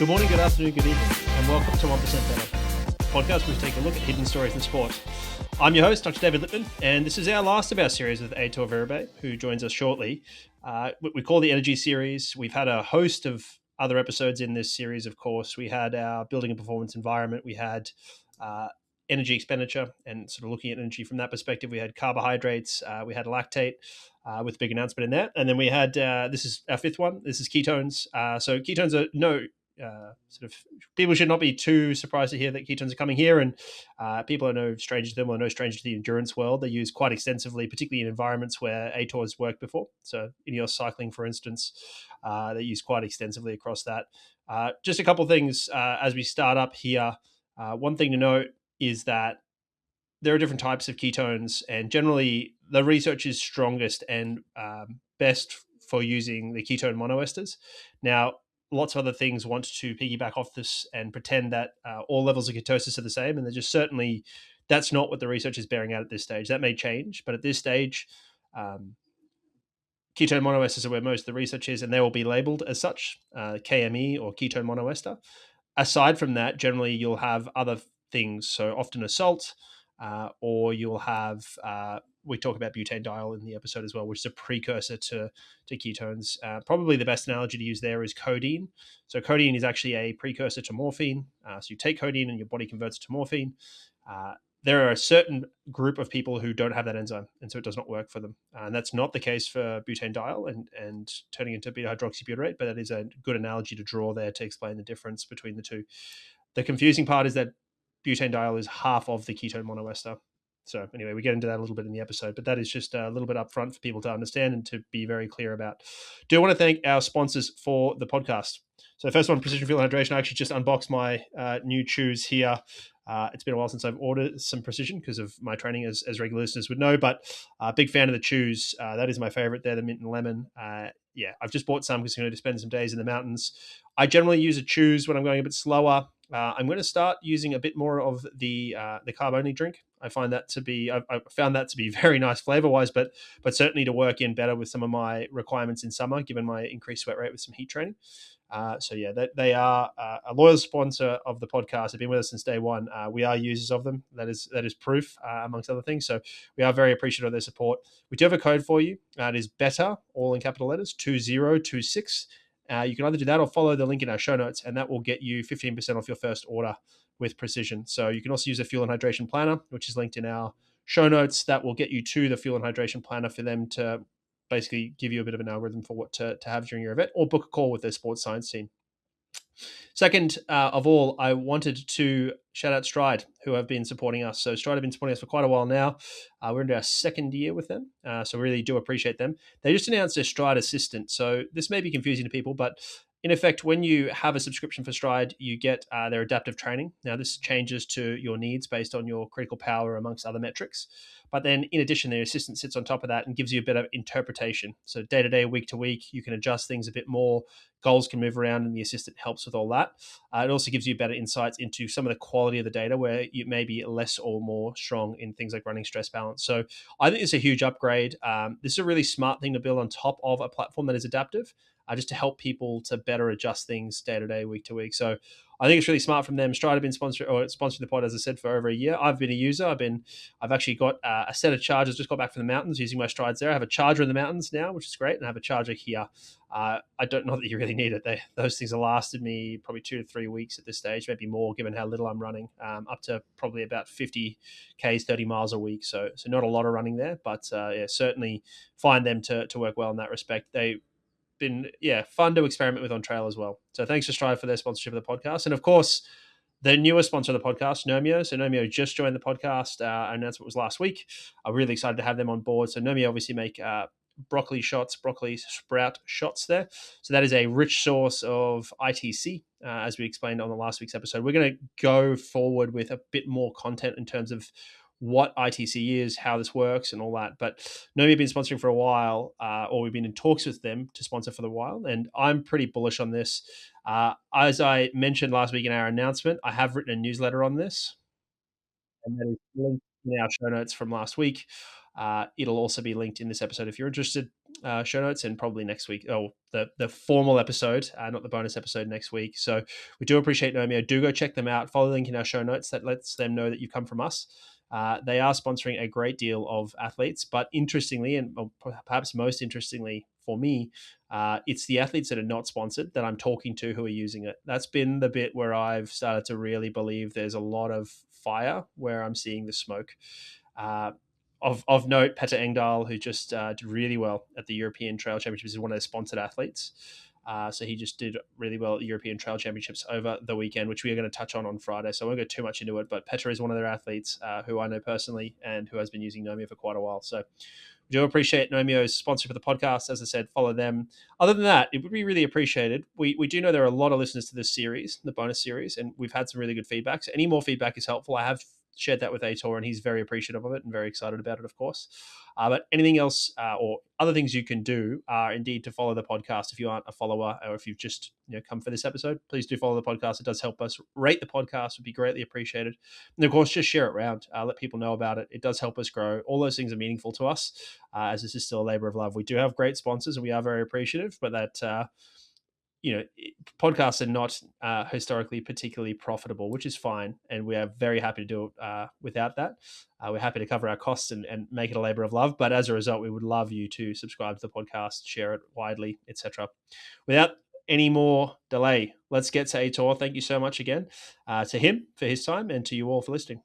Good morning, good afternoon, good evening, and welcome to 1% Better, a podcast where we take a look at hidden stories in sport. I'm your host, Dr. David Lippman, and this is our last of our series with Aitor Viribay, who joins us shortly. We call the Energy series. We've had a host of other episodes in this series, of course. We had our building a performance environment. We had energy expenditure and sort of looking at energy from that perspective. We had carbohydrates. We had lactate with a big announcement in there. And then we had, this is our fifth one. This is ketones. So ketones are sort of people should not be too surprised to hear that ketones are coming here, and people are no stranger to them or no stranger to the endurance world. They're used quite extensively, particularly in environments where Aitor has worked before. So Ineos cycling, for instance, they use quite extensively across that. Just a couple of things as we start up here. One thing to note is that there are different types of ketones, and generally the research is strongest and best for using the ketone monoesters. Now, lots of other things want to piggyback off this and pretend that all levels of ketosis are the same, and they're just certainly that's not what the research is bearing out at this stage. That may change, but at this stage, ketone monoesters are where most of the research is, and they will be labeled as such, KME or ketone monoester. Aside from that, generally you'll have other things, so often a salt, or you'll have we talk about butanediol in the episode as well, which is a precursor to ketones. Probably the best analogy to use there is codeine. So codeine is actually a precursor to morphine. So you take codeine and your body converts it to morphine. There are a certain group of people who don't have that enzyme, and so it does not work for them. And that's not the case for butanediol and turning into beta-hydroxybutyrate, but that is a good analogy to draw there to explain the difference between the two. The confusing part is that butanediol is half of the ketone monoester. So anyway, we get into that a little bit in the episode, but that is just a little bit upfront for people to understand and to be very clear about. Do want to thank our sponsors for the podcast. So the first one, Precision Fuel and Hydration. I actually just unboxed my new chews here. It's been a while since I've ordered some Precision because of my training, as regular listeners would know, but big fan of the chews. That is my favorite there, the mint and lemon. I've just bought some because I'm going to spend some days in the mountains. I generally use a chews when I'm going a bit slower. I'm going to start using a bit more of the carb-only drink. I find that to be, I've found that to be very nice flavor-wise, but certainly to work in better with some of my requirements in summer, given my increased sweat rate with some heat training. They are a loyal sponsor of the podcast. They've been with us since day one. We are users of them. That is proof, amongst other things. So we are very appreciative of their support. We do have a code for you. It is BETTER, all in capital letters, 2026. You can either do that or follow the link in our show notes, and that will get you 15% off your first order with Precision. So you can also use a fuel and hydration planner, which is linked in our show notes. That will get you to the fuel and hydration planner for them to basically give you a bit of an algorithm for what to have during your event, or book a call with their sports science team. Second of all, I wanted to shout out Stride, who have been supporting us. So Stride have been supporting us for quite a while now. We're into our second year with them, so we really do appreciate them. They just announced their Stride Assistant. So this may be confusing to people, but in effect, when you have a subscription for Stride, you get their adaptive training. Now, this changes to your needs based on your critical power, amongst other metrics. But then, in addition, the assistant sits on top of that and gives you a bit of interpretation. So day to day, week to week, you can adjust things a bit more. Goals can move around, and the assistant helps with all that. It also gives you better insights into some of the quality of the data where you may be less or more strong in things like running stress balance. So I think it's a huge upgrade. This is a really smart thing to build on top of a platform that is adaptive, just to help people to better adjust things day to day, week to week. So I think it's really smart from them. Stride have been sponsoring the pod, as I said, for over a year. I've been a user. I've actually got a set of chargers. Just got back from the mountains using my Strides there. I have a charger in the mountains now, which is great, and I have a charger here. I don't know that you really need it. Those things have lasted me probably 2 to 3 weeks at this stage, maybe more, given how little I'm running. Up to probably about 50 k's, 30 miles a week. So not a lot of running there, but certainly find them to work well in that respect. They been fun to experiment with on trail as well. So thanks to Stride for their sponsorship of the podcast, and of course the newest sponsor of the podcast, Nomio. So Nomio just joined the podcast. Our announcement was last week. I'm really excited to have them on board. So Nomio obviously make broccoli sprout shots there. So that is a rich source of ITC, as we explained on the last week's episode. We're going to go forward with a bit more content in terms of what ITC is, how this works, and all that. But Nomi have been sponsoring for a while, or we've been in talks with them to sponsor for a while, and I'm pretty bullish on this. As I mentioned last week in our announcement, I have written a newsletter on this, and that is linked in our show notes from last week. It'll also be linked in this episode if you're interested. show notes, and probably next week, the formal episode, not the bonus episode next week. So we do appreciate Nomio. Do go check them out. Follow the link in our show notes. That lets them know that you come from us. They are sponsoring a great deal of athletes, but interestingly, and perhaps most interestingly for me, it's the athletes that are not sponsored that I'm talking to who are using it. That's been the bit where I've started to really believe there's a lot of fire where I'm seeing the smoke. Of note, Petter Engdahl, who just did really well at the European Trail Championships, is one of their sponsored athletes. So he just did really well at the European Trail Championships over the weekend, which we are going to touch on Friday. So I won't go too much into it, but Petter is one of their athletes who I know personally and who has been using Nomio for quite a while. So we do appreciate Nomio's sponsor for the podcast. As I said, follow them. Other than that, it would be really appreciated. We do know there are a lot of listeners to this series, the bonus series, and we've had some really good feedback. So any more feedback is helpful. I have shared that with Aitor, and he's very appreciative of it and very excited about it, of course. But anything else or other things you can do are indeed to follow the podcast. If you aren't a follower, or if you've just come for this episode, please do follow the podcast. It does help us. Rate the podcast would be greatly appreciated. And of course, just share it around. Let people know about it. It does help us grow. All those things are meaningful to us, as this is still a labor of love. We do have great sponsors, and we are very appreciative, but that podcasts are not historically particularly profitable, which is fine. And we are very happy to do it without that. We're happy to cover our costs and make it a labor of love. But as a result, we would love you to subscribe to the podcast, share it widely, etc. Without any more delay, let's get to Aitor. Thank you so much again to him for his time and to you all for listening.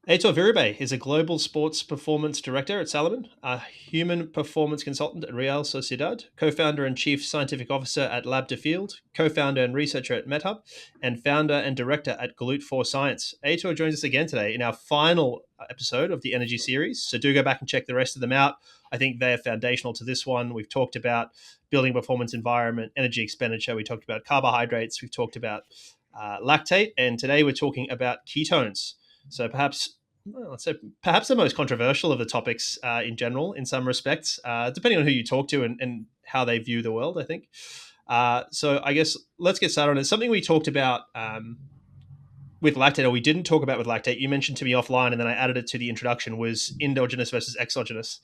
Aitor Viribay is a global sports performance director at Salomon, a human performance consultant at Real Sociedad, co-founder and chief scientific officer at Lab to Field, co-founder and researcher at MedHub, and founder and director at Glute for Science. Aitor joins us again today in our final episode of the Energy series, so do go back and check the rest of them out. I think they're foundational to this one. We've talked about building performance environment, energy expenditure. We talked about carbohydrates. We've talked about lactate, and today we're talking about ketones. So perhaps the most controversial of the topics in general, in some respects, depending on who you talk to and how they view the world, I think. So I guess let's get started on it. Something we talked about with lactate, or we didn't talk about with lactate, you mentioned to me offline, and then I added it to the introduction, was endogenous versus exogenous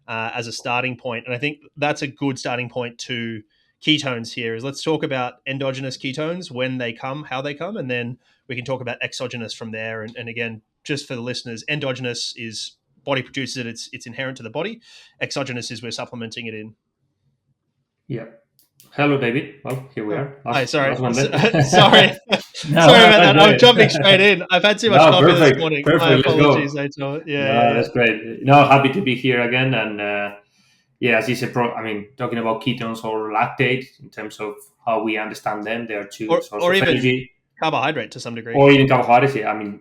as a starting point. And I think that's a good starting point to ketones here. Is let's talk about endogenous ketones, when they come, how they come, and then we can talk about exogenous from there. And again, just for the listeners, endogenous is body produces it. It's inherent to the body. Exogenous is we're supplementing it in. Yeah. Hello, David. Well, here we are. Hi, sorry. Sorry. Sorry about that. I'm jumping straight in. I've had too much coffee this morning. Perfect. My apologies, Aitor. Yeah. That's great. No, happy to be here again. And as you said, talking about ketones or lactate in terms of how we understand them, there are two sources of energy. Carbohydrate to some degree. Or even carbohydrates.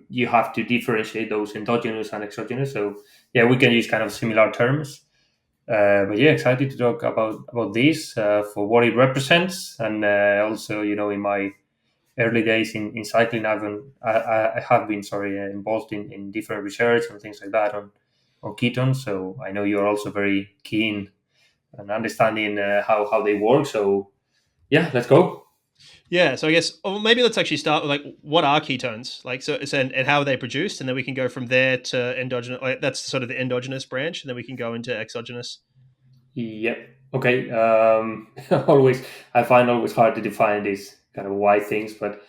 You have to differentiate those endogenous and exogenous. So, we can use kind of similar terms. But excited to talk about this for what it represents, and also in my early days in cycling, I have been involved in different research and things like that on ketones. So I know you're also very keen and understanding how they work. So let's go. Yeah, so I guess maybe let's actually start with what are ketones, and how are they produced, and then we can go from there to endogenous. That's sort of the endogenous branch, and then we can go into exogenous. Yep. Okay. I find always hard to define these kind of wide things, but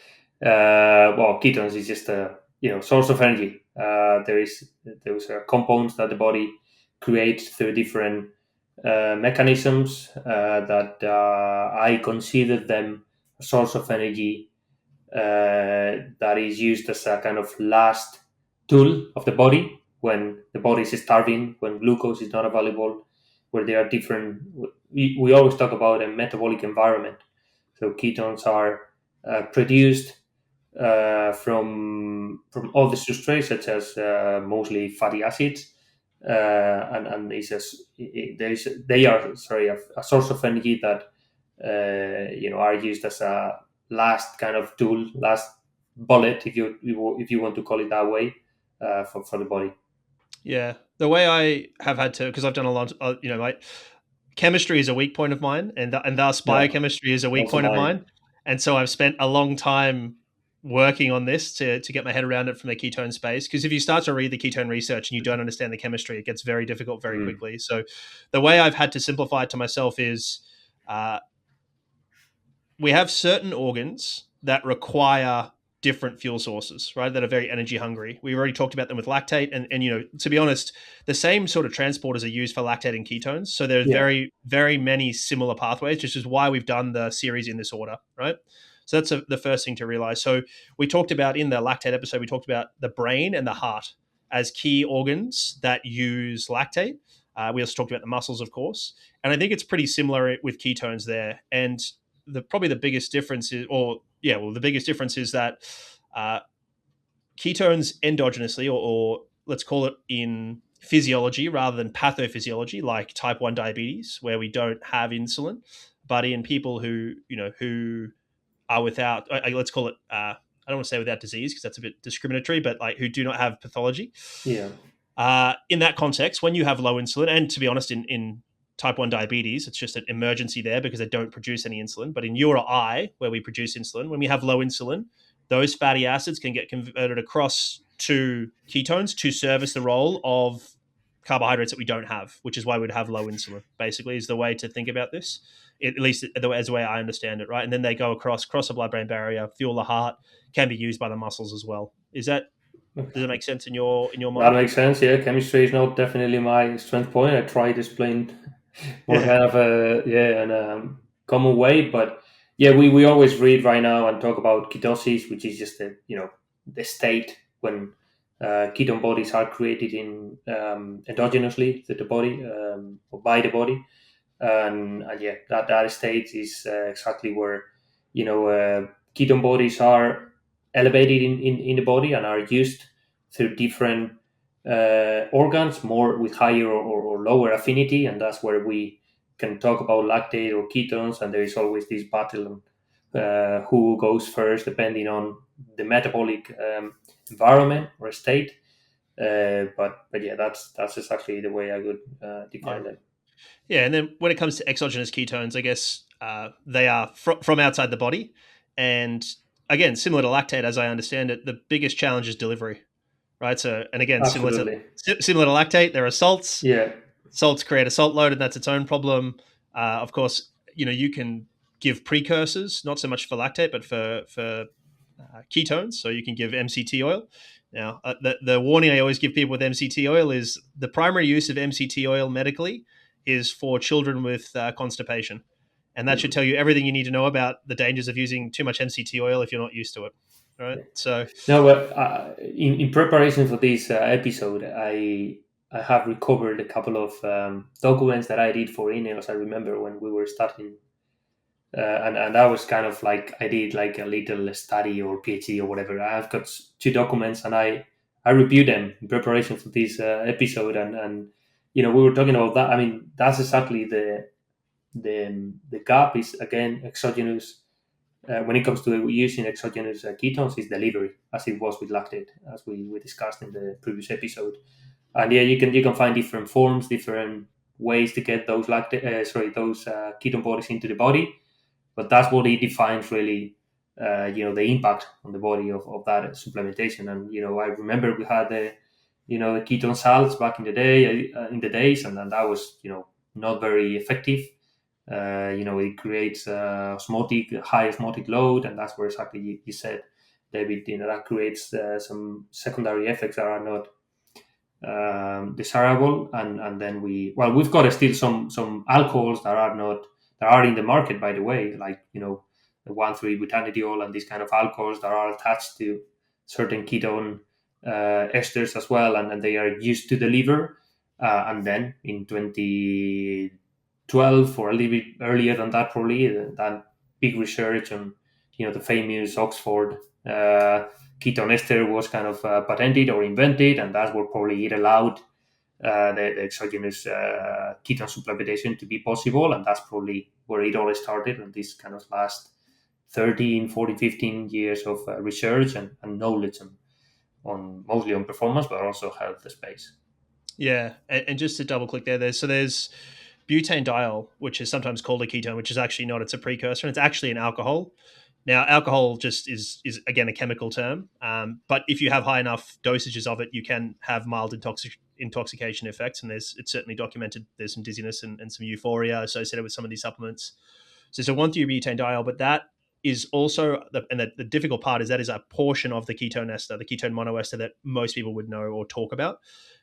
ketones is just a source of energy. Those are compounds that the body creates through different mechanisms that I consider them a source of energy that is used as a kind of last tool of the body when the body is starving, when glucose is not available, where there are different. We always talk about a metabolic environment. So ketones are produced from all the substrates, such as mostly fatty acids, and they are a source of energy that are used as a last kind of tool, last bullet, if you want to call it that way, for the body. Yeah, the way I have had to, because I've done a lot, chemistry is a weak point of mine, and thus biochemistry is a weak point of mine, and so I've spent a long time working on this to get my head around it from the ketone space. Because if you start to read the ketone research and you don't understand the chemistry, it gets very difficult very quickly. So the way I've had to simplify it to myself is uh, we have certain organs that require different fuel sources, right? That are very energy hungry. We've already talked about them with lactate, and to be honest, the same sort of transporters are used for lactate and ketones. So there's Yeah. very, very many similar pathways, which is why we've done the series in this order, right? So that's the first thing to realize. So we talked about in the lactate episode, we talked about the brain and the heart as key organs that use lactate. We also talked about the muscles, of course, and I think it's pretty similar with ketones there. And probably the biggest difference is, the biggest difference is that uh, ketones endogenously, or let's call it in physiology rather than pathophysiology, like type 1 diabetes, where we don't have insulin, but in people who are without, let's call it, I don't want to say without disease because that's a bit discriminatory, but like who do not have pathology. Yeah. In that context, when you have low insulin, and to be honest, in type 1 diabetes, it's just an emergency there because they don't produce any insulin. But in you or I, where we produce insulin, when we have low insulin, those fatty acids can get converted across to ketones to service the role of carbohydrates that we don't have, which is why we'd have low insulin, basically, is the way to think about this, at least as the way I understand it, right? And then they go cross the blood-brain barrier, fuel the heart, can be used by the muscles as well. Does it make sense in your That mind? makes sense. Yeah, chemistry is not definitely my strength point. I try to explain more Yeah. kind of an common way, but yeah, we always read right now and talk about ketosis, which is just the state when ketone bodies are created in endogenously to the body or by the body, and yeah, that state is exactly where ketone bodies are elevated in the body and are used through different organs, more with higher or lower affinity, and that's where we can talk about lactate or ketones. And there is always this battle on who goes first, depending on the metabolic environment or state. But yeah, that's exactly the way I would Yeah. define them. Yeah, and then when it comes to exogenous ketones, I guess they are from outside the body, and again, similar to lactate, as I understand it, the biggest challenge is delivery, right? So, and again, Absolutely. similar to lactate, there are salts. Yeah. Salts create a salt load, and that's its own problem. Of course, you can give precursors, not so much for lactate, but for ketones. So you can give MCT oil. Now, the warning I always give people with MCT oil is the primary use of MCT oil medically is for children with constipation. And that should tell you everything you need to know about the dangers of using too much MCT oil if you're not used to it. Right. So, No, but in preparation for this episode, I have recovered a couple of documents that I did for Ineos. I remember when we were starting, and that was kind of like I did like a little study or PhD or whatever. I've got two documents, and I reviewed them in preparation for this episode, and we were talking about that. I mean, that's exactly the gap is again exogenous when it comes to using exogenous ketones is delivery, as it was with lactate, as we discussed in the previous episode. And yeah, you can find different forms, different ways to get those ketone bodies into the body, but that's what it defines really. The impact on the body of that supplementation. And I remember we had the ketone salts back in the day, in the days, and that was not very effective. It creates high osmotic load, and that's where exactly you said, David. That creates some secondary effects that are not desirable, and then we've got still some alcohols that are in the market, by the way, like the 1,3-butanediol and these kind of alcohols that are attached to certain ketone esters as well, and they are used to the liver. And then in 2012 or a little bit earlier than that, probably that big research on the famous Oxford ketone ester was kind of patented or invented, and that's what probably it allowed the exogenous ketone supplementation to be possible, and that's probably where it all started, and this kind of last 13, 14, 15 years of research and knowledge on mostly on performance, but also health space. yeah, and just to double click there's butane diol, which is sometimes called a ketone, which is actually not. It's a precursor, and it's actually an alcohol. Now, alcohol just is again a chemical term, but if you have high enough dosages of it, you can have mild intoxication effects, and it's certainly documented. There's some dizziness and some euphoria associated with some of these supplements. So it's a 1,3-butane-diol, but that is also the difficult part is that is a portion of the ketone ester, the ketone monoester that most people would know or talk about,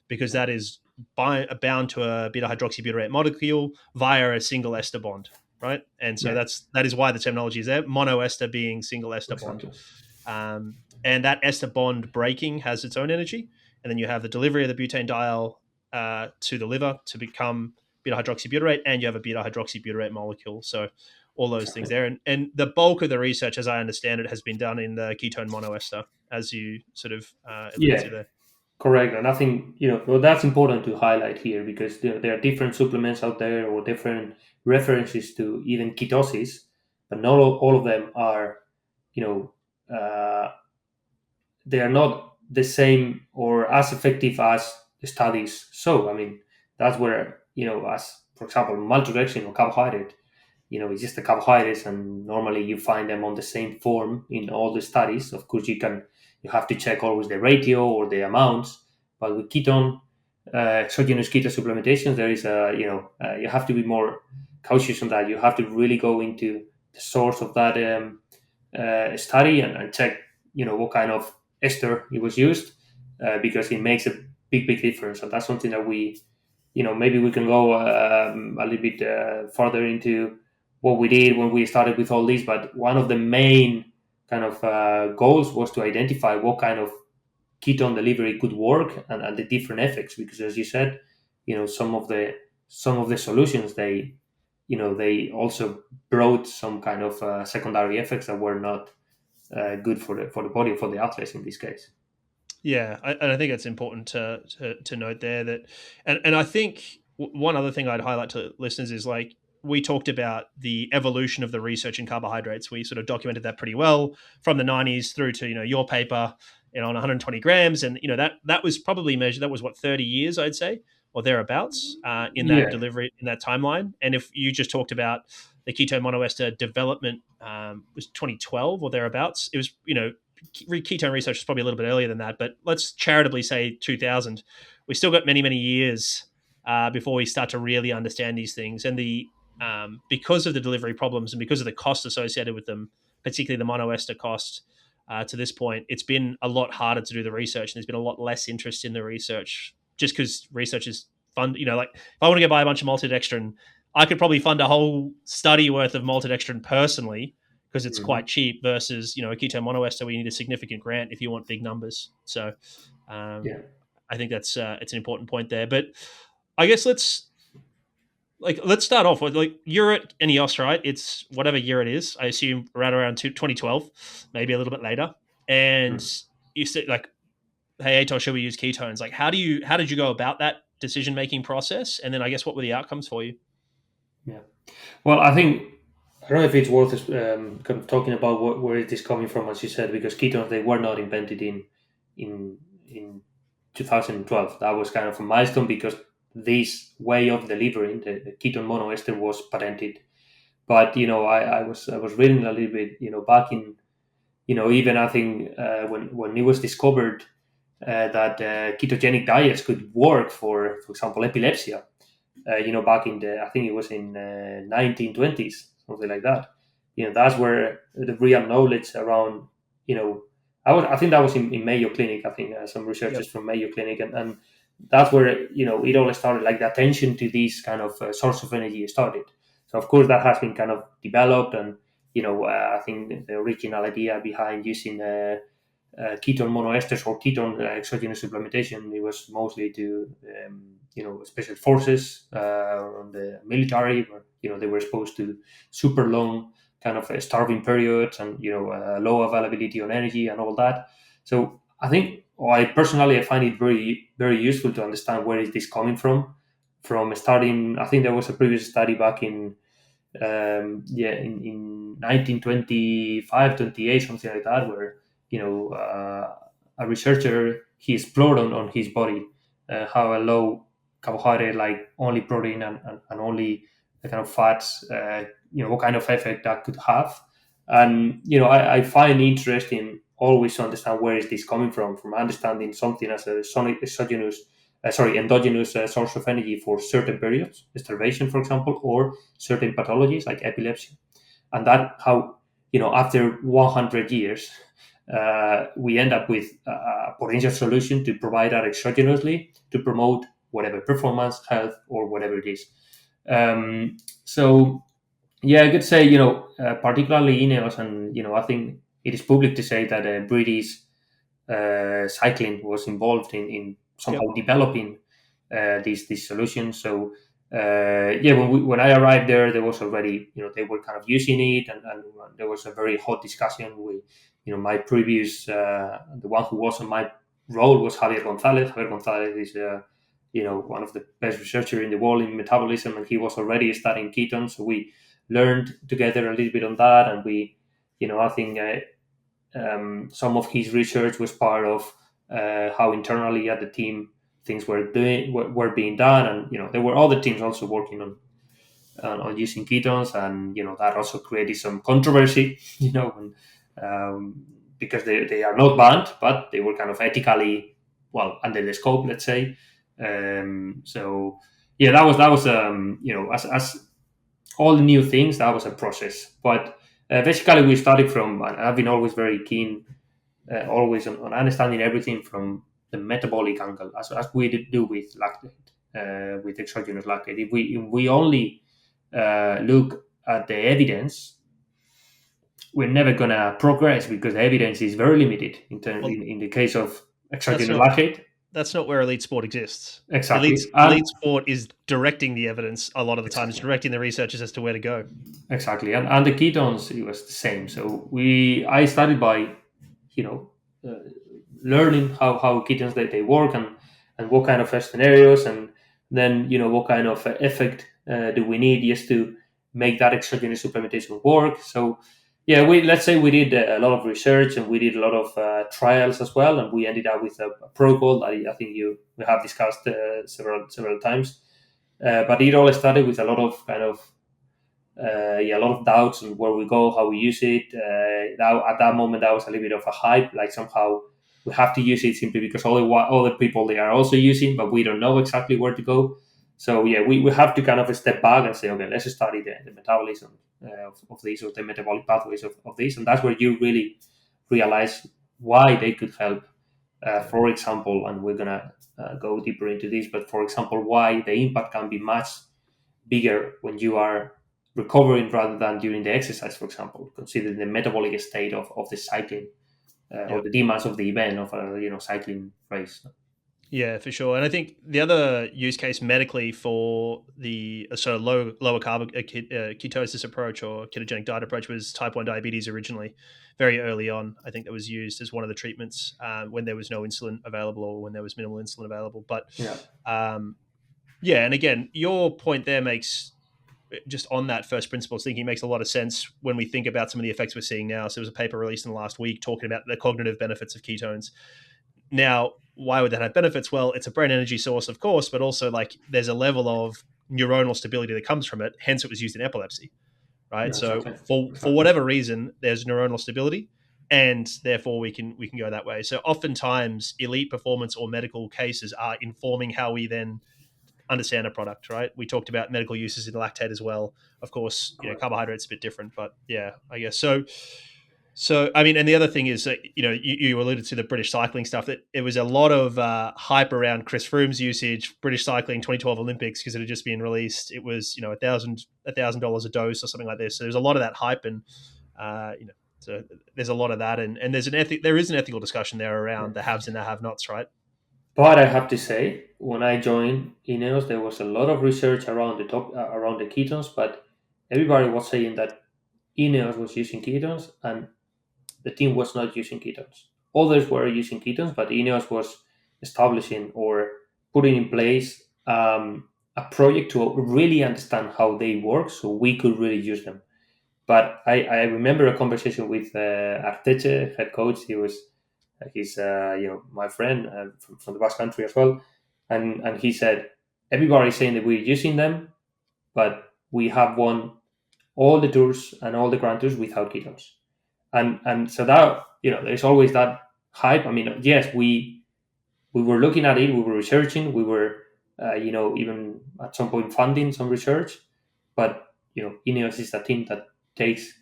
because that is bound to a beta hydroxybutyrate molecule via a single ester bond, right? And so Yeah, that is why the terminology is there. Monoester being single ester bond, exactly. and that ester bond breaking has its own energy, and then you have the delivery of the butane-diol to the liver to become beta hydroxybutyrate, and you have a beta hydroxybutyrate molecule. So all those things Exactly. there, and the bulk of the research, as I understand it, has been done in the ketone monoester, as you sort of alluded Yeah, to there. correct. And I think, well, that's important to highlight here because there are different supplements out there or different references to even ketosis, but not all of them are, you know, they are not the same or as effective as the studies. So, I mean, that's where, as for example, maltodextrin or carbohydrate, it's just the carbohydrates, and normally you find them on the same form in all the studies. Of course, you have to check always the ratio or the amounts, but with ketone, exogenous keto supplementation, there is you have to be more cautious on that. You have to really go into the source of that study and check, what kind of ester it was used, because it makes a big difference, and that's something that we, maybe we can go a little bit further into what we did when we started with all this. But one of the main kind of goals was to identify what kind of ketone delivery could work, and the different effects, because as you said, some of the solutions, they also brought some kind of secondary effects that were not good for the body, for the athletes in this case. Yeah, and I think it's important to note there that, and I think one other thing I'd highlight to listeners is like we talked about the evolution of the research in carbohydrates. We sort of documented that pretty well from the '90s through to your paper, on 120 grams, and that was probably measured. That was what 30 years, I'd say, or thereabouts, in that Yeah, delivery in that timeline. And if you just talked about the ketone monoester development, was 2012 or thereabouts, it was ketone research is probably a little bit earlier than that, but let's charitably say 2000. We still got many years before we start to really understand these things, and the because of the delivery problems and because of the cost associated with them, particularly the monoester cost. To this point, it's been a lot harder to do the research, and there's been a lot less interest in the research, just because research is fun. Like if I want to go buy a bunch of maltodextrin, I could probably fund a whole study worth of maltodextrin personally, because it's hmm quite cheap versus a ketone monoester where you need a significant grant if you want big numbers. So yeah, I think that's it's an important point there. But I guess let's start off with like you're at Ineos, right? It's whatever year it is. I assume right around 2012, maybe a little bit later. And mm, you said like, "Hey, Aitor, should we use ketones?" Like, how did you go about that decision making process? And then I guess what were the outcomes for you? yeah. Well, I don't know if it's worth kind of talking about where it is coming from, as you said, because ketones, they were not invented in 2012. That was kind of a milestone because this way of delivering the ketone monoester was patented. But I was reading a little bit, back in, even I think when it was discovered that ketogenic diets could work for example, epilepsy, back in I think it was in 1920s, something like that. That's where the real knowledge around, I think that was in Mayo Clinic. I think some researchers Yep. from Mayo Clinic, and that's where it all started. Like the attention to this kind of source of energy started. So of course that has been kind of developed, and I think the original idea behind using ketone monoesters or ketone exogenous supplementation, it was mostly to special forces on the military, where they were exposed to super long kind of starving periods, and low availability on energy and all that. So I think, or I personally, I find it very useful to understand where is this coming from starting. I think there was a previous study back in in 1925, 28, something like that, where a researcher, he explored on his body how a low carbohydrate, like only protein and only the kind of fats, what kind of effect that could have. And I find interesting always to understand where is this coming from understanding something as a endogenous source of energy for certain periods, starvation, for example, or certain pathologies like epilepsy, and that how after 100 years we end up with a potential solution to provide that exogenously to promote whatever performance, health, or whatever it is. So yeah, I could say, particularly Ineos, and I think it is public to say that British cycling was involved in somehow Yep. developing these solutions. So yeah, when I arrived there was already, they were kind of using it, and there was a very hot discussion with, my previous the one who was on my role was Javier Gonzalez. Javier Gonzalez is one of the best researchers in the world in metabolism, and he was already studying ketones. So we learned together a little bit on that, and we, I think some of his research was part of how internally at the team things were being done, and there were other teams also working on using ketones, and that also created some controversy, because they are not banned, but they were kind of ethically under the scope, let's say. So yeah, that was as all new things, that was a process. But basically, we started from, and I've been always very keen, always on understanding everything from the metabolic angle, as we do with lactate, with exogenous lactate. If we only look at the evidence, we're never gonna progress because the evidence is very limited Well, in the case of that's exogenous not lactate. that's not where elite sport exists. Elite Exactly, elite sport is directing the evidence a lot of the time. It's exactly. directing the researchers as to where to go. Exactly, and the ketones, it was the same. So I started by, you know, uh, learning how ketones they work, and what kind of scenarios, and then what kind of effect do we need just to make that exogenous supplementation work. So yeah, we let's say we did a lot of research, and we did a lot of trials as well, and we ended up with a protocol that I think we have discussed several times. But it all started with a lot of kind of yeah, a lot of doubts on where we go, how we use it. At that moment, that was a little bit of a hype. Like somehow we have to use it simply because all the people they are also using, but we don't know exactly where to go. So yeah, we have to kind of step back and say, okay, let's study the metabolism of these, or the metabolic pathways of these, and that's where you really realize why they could help. For example, and we're gonna go deeper into this, but for example, why the impact can be much bigger when you are recovering rather than during the exercise, for example, considering the metabolic state of the cycling, or Yep. the demands of the event of a cycling race. Yeah, for sure. And I think the other use case medically for the sort of lower carb ketosis approach or ketogenic diet approach was type 1 diabetes originally, very early on. I think that was used as one of the treatments when there was no insulin available or when there was minimal insulin available. But Yeah, um, yeah, and again, your point there makes just on that first principles thinking makes a lot of sense when we think about some of the effects we're seeing now. So there was a paper released in the last week talking about the cognitive benefits of ketones. Now, why would that have benefits? Well, it's a brain energy source, of course, but also like there's a level of neuronal stability that comes from it. Hence, it was used in epilepsy, right? yeah, So exactly, for exactly. whatever reason, there's neuronal stability, and therefore we can go that way. So oftentimes, elite performance or medical cases are informing how we then understand a product, right? We talked about medical uses in lactate as well. Of course, Correct. carbohydrates a bit different, but yeah, I guess so. So, I mean, and the other thing is that, you alluded to the British cycling stuff, that it was a lot of hype around Chris Froome's usage, British cycling 2012 Olympics, because it had just been released. It was, $1,000 a dose or something like this. So there's a lot of that hype, and, so there's a lot of that. And there is an ethical discussion there Yeah. around the haves and the have nots, right? But I have to say, when I joined Ineos, there was a lot of research around around the ketones, but everybody was saying that Ineos was using ketones and the team was not using ketones. Others were using ketones, but Ineos was establishing or putting in place a project to really understand how they work, so we could really use them. But I remember a conversation with Arteche, head coach. He's my friend from the Basque Country as well, and he said everybody's saying that we're using them, but we have won all the tours and all the Grand Tours without ketones. and so that, there's always that hype. I mean, yes, we were looking at it, we were researching, we were even at some point funding some research, but Ineos is the team that takes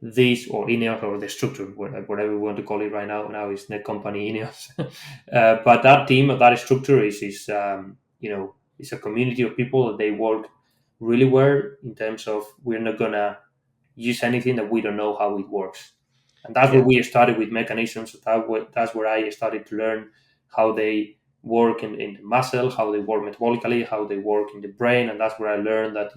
this, or Ineos, or the structure, whatever we want to call it right now. Now it's net company Ineos, but that team, that structure is a community of people that they work really well in terms of, we're not gonna use anything that we don't know how it works. And that's where Yeah. we started with mechanisms. That's where I started to learn how they work in the muscle, how they work metabolically, how they work in the brain. And that's where I learned that,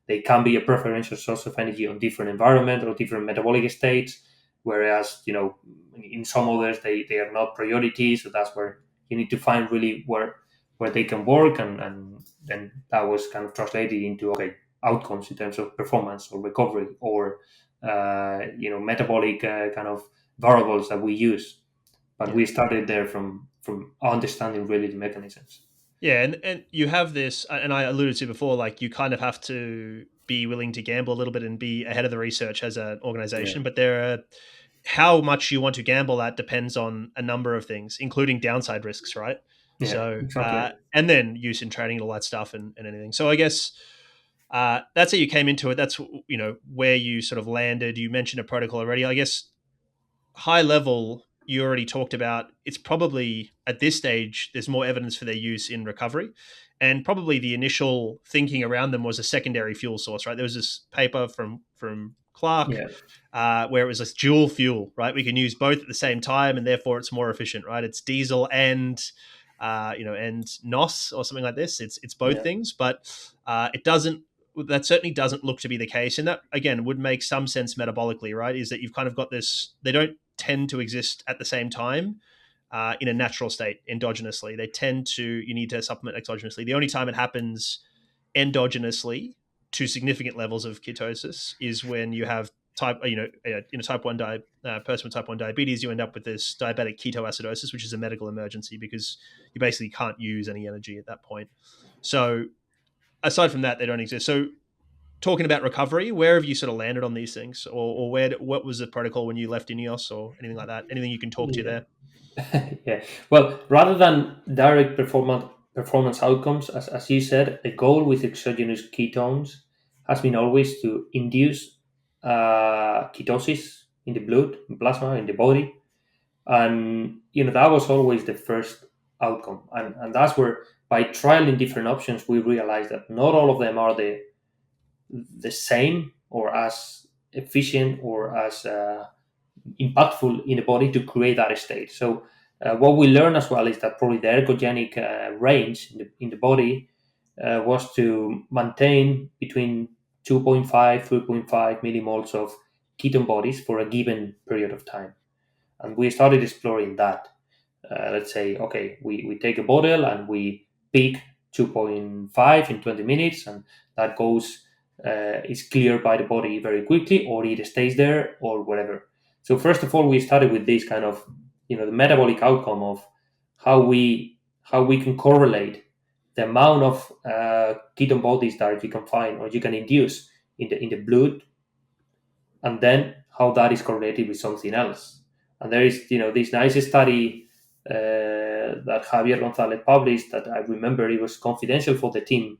they can be a preferential source of energy on different environment or different metabolic states. Whereas, in some others, they are not priority. So that's where you need to find really where they can work. And then that was kind of translated into, okay, outcomes in terms of performance or recovery, or metabolic kind of variables that we use. But Yeah. we started there from understanding really the mechanisms. Yeah, and you have this, and I alluded to before, like you kind of have to be willing to gamble a little bit and be ahead of the research as an Yeah, organization. But there are how much you want to gamble that depends on a number of things, including downside risks, right? yeah, So, exactly. and then use in training and all that stuff and anything. So I guess that's how you came into it. That's where you sort of landed. You mentioned a protocol already. I guess high level, you already talked about it's probably at this stage there's more evidence for their use in recovery, and probably the initial thinking around them was a secondary fuel source, right? There was this paper from Clark Yeah, where it was a dual fuel, right? We can use both at the same time, and therefore it's more efficient, right? It's diesel and and NOS or something like this. It's both yeah, things, but it doesn't. That certainly doesn't look to be the case, and that again would make some sense metabolically, right? Is that you've kind of got this? They don't tend to exist at the same time in a natural state endogenously. They tend to you need to supplement exogenously. The only time it happens endogenously to significant levels of ketosis is when you have in a type 1 person with type 1 diabetes, you end up with this diabetic ketoacidosis, which is a medical emergency because you basically can't use any energy at that point. So aside from that, they don't exist. So talking about recovery, where have you sort of landed on these things, or what was the protocol when you left Ineos, or anything like that? Anything you can talk to yeah. there? Yeah. Well, rather than direct performance outcomes, as you said, the goal with exogenous ketones has been always to induce ketosis in the blood, in plasma, in the body, and that was always the first outcome. And that's where, by trialing different options, we realized that not all of them are the same or as efficient or as impactful in the body to create that state. So what we learned as well is that probably the ergogenic range in the body was to maintain between 2.5, 3.5 millimoles of ketone bodies for a given period of time. And we started exploring that. Let's say, okay, we take a bottle and we peak 2.5 in 20 minutes, and that goes, is cleared by the body very quickly, or it stays there, or whatever. So first of all, we started with this kind of, the metabolic outcome of how we can correlate the amount of ketone bodies that you can find or you can induce in the blood, and then how that is correlated with something else. And there is, this nice study that Javier Gonzalez published that I remember it was confidential for the team.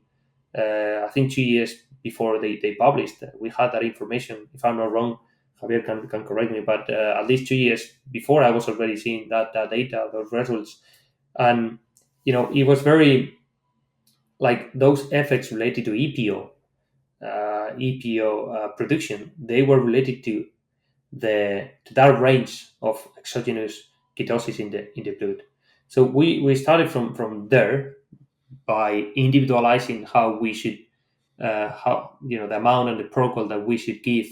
I think 2 years before they published, we had that information. If I'm not wrong, Javier can correct me, but at least 2 years before, I was already seeing that data, those results. And, it was very like those effects related to EPO production, they were related to that range of exogenous ketosis in the blood. So we started from there by individualizing how we should how the amount and the protocol that we should give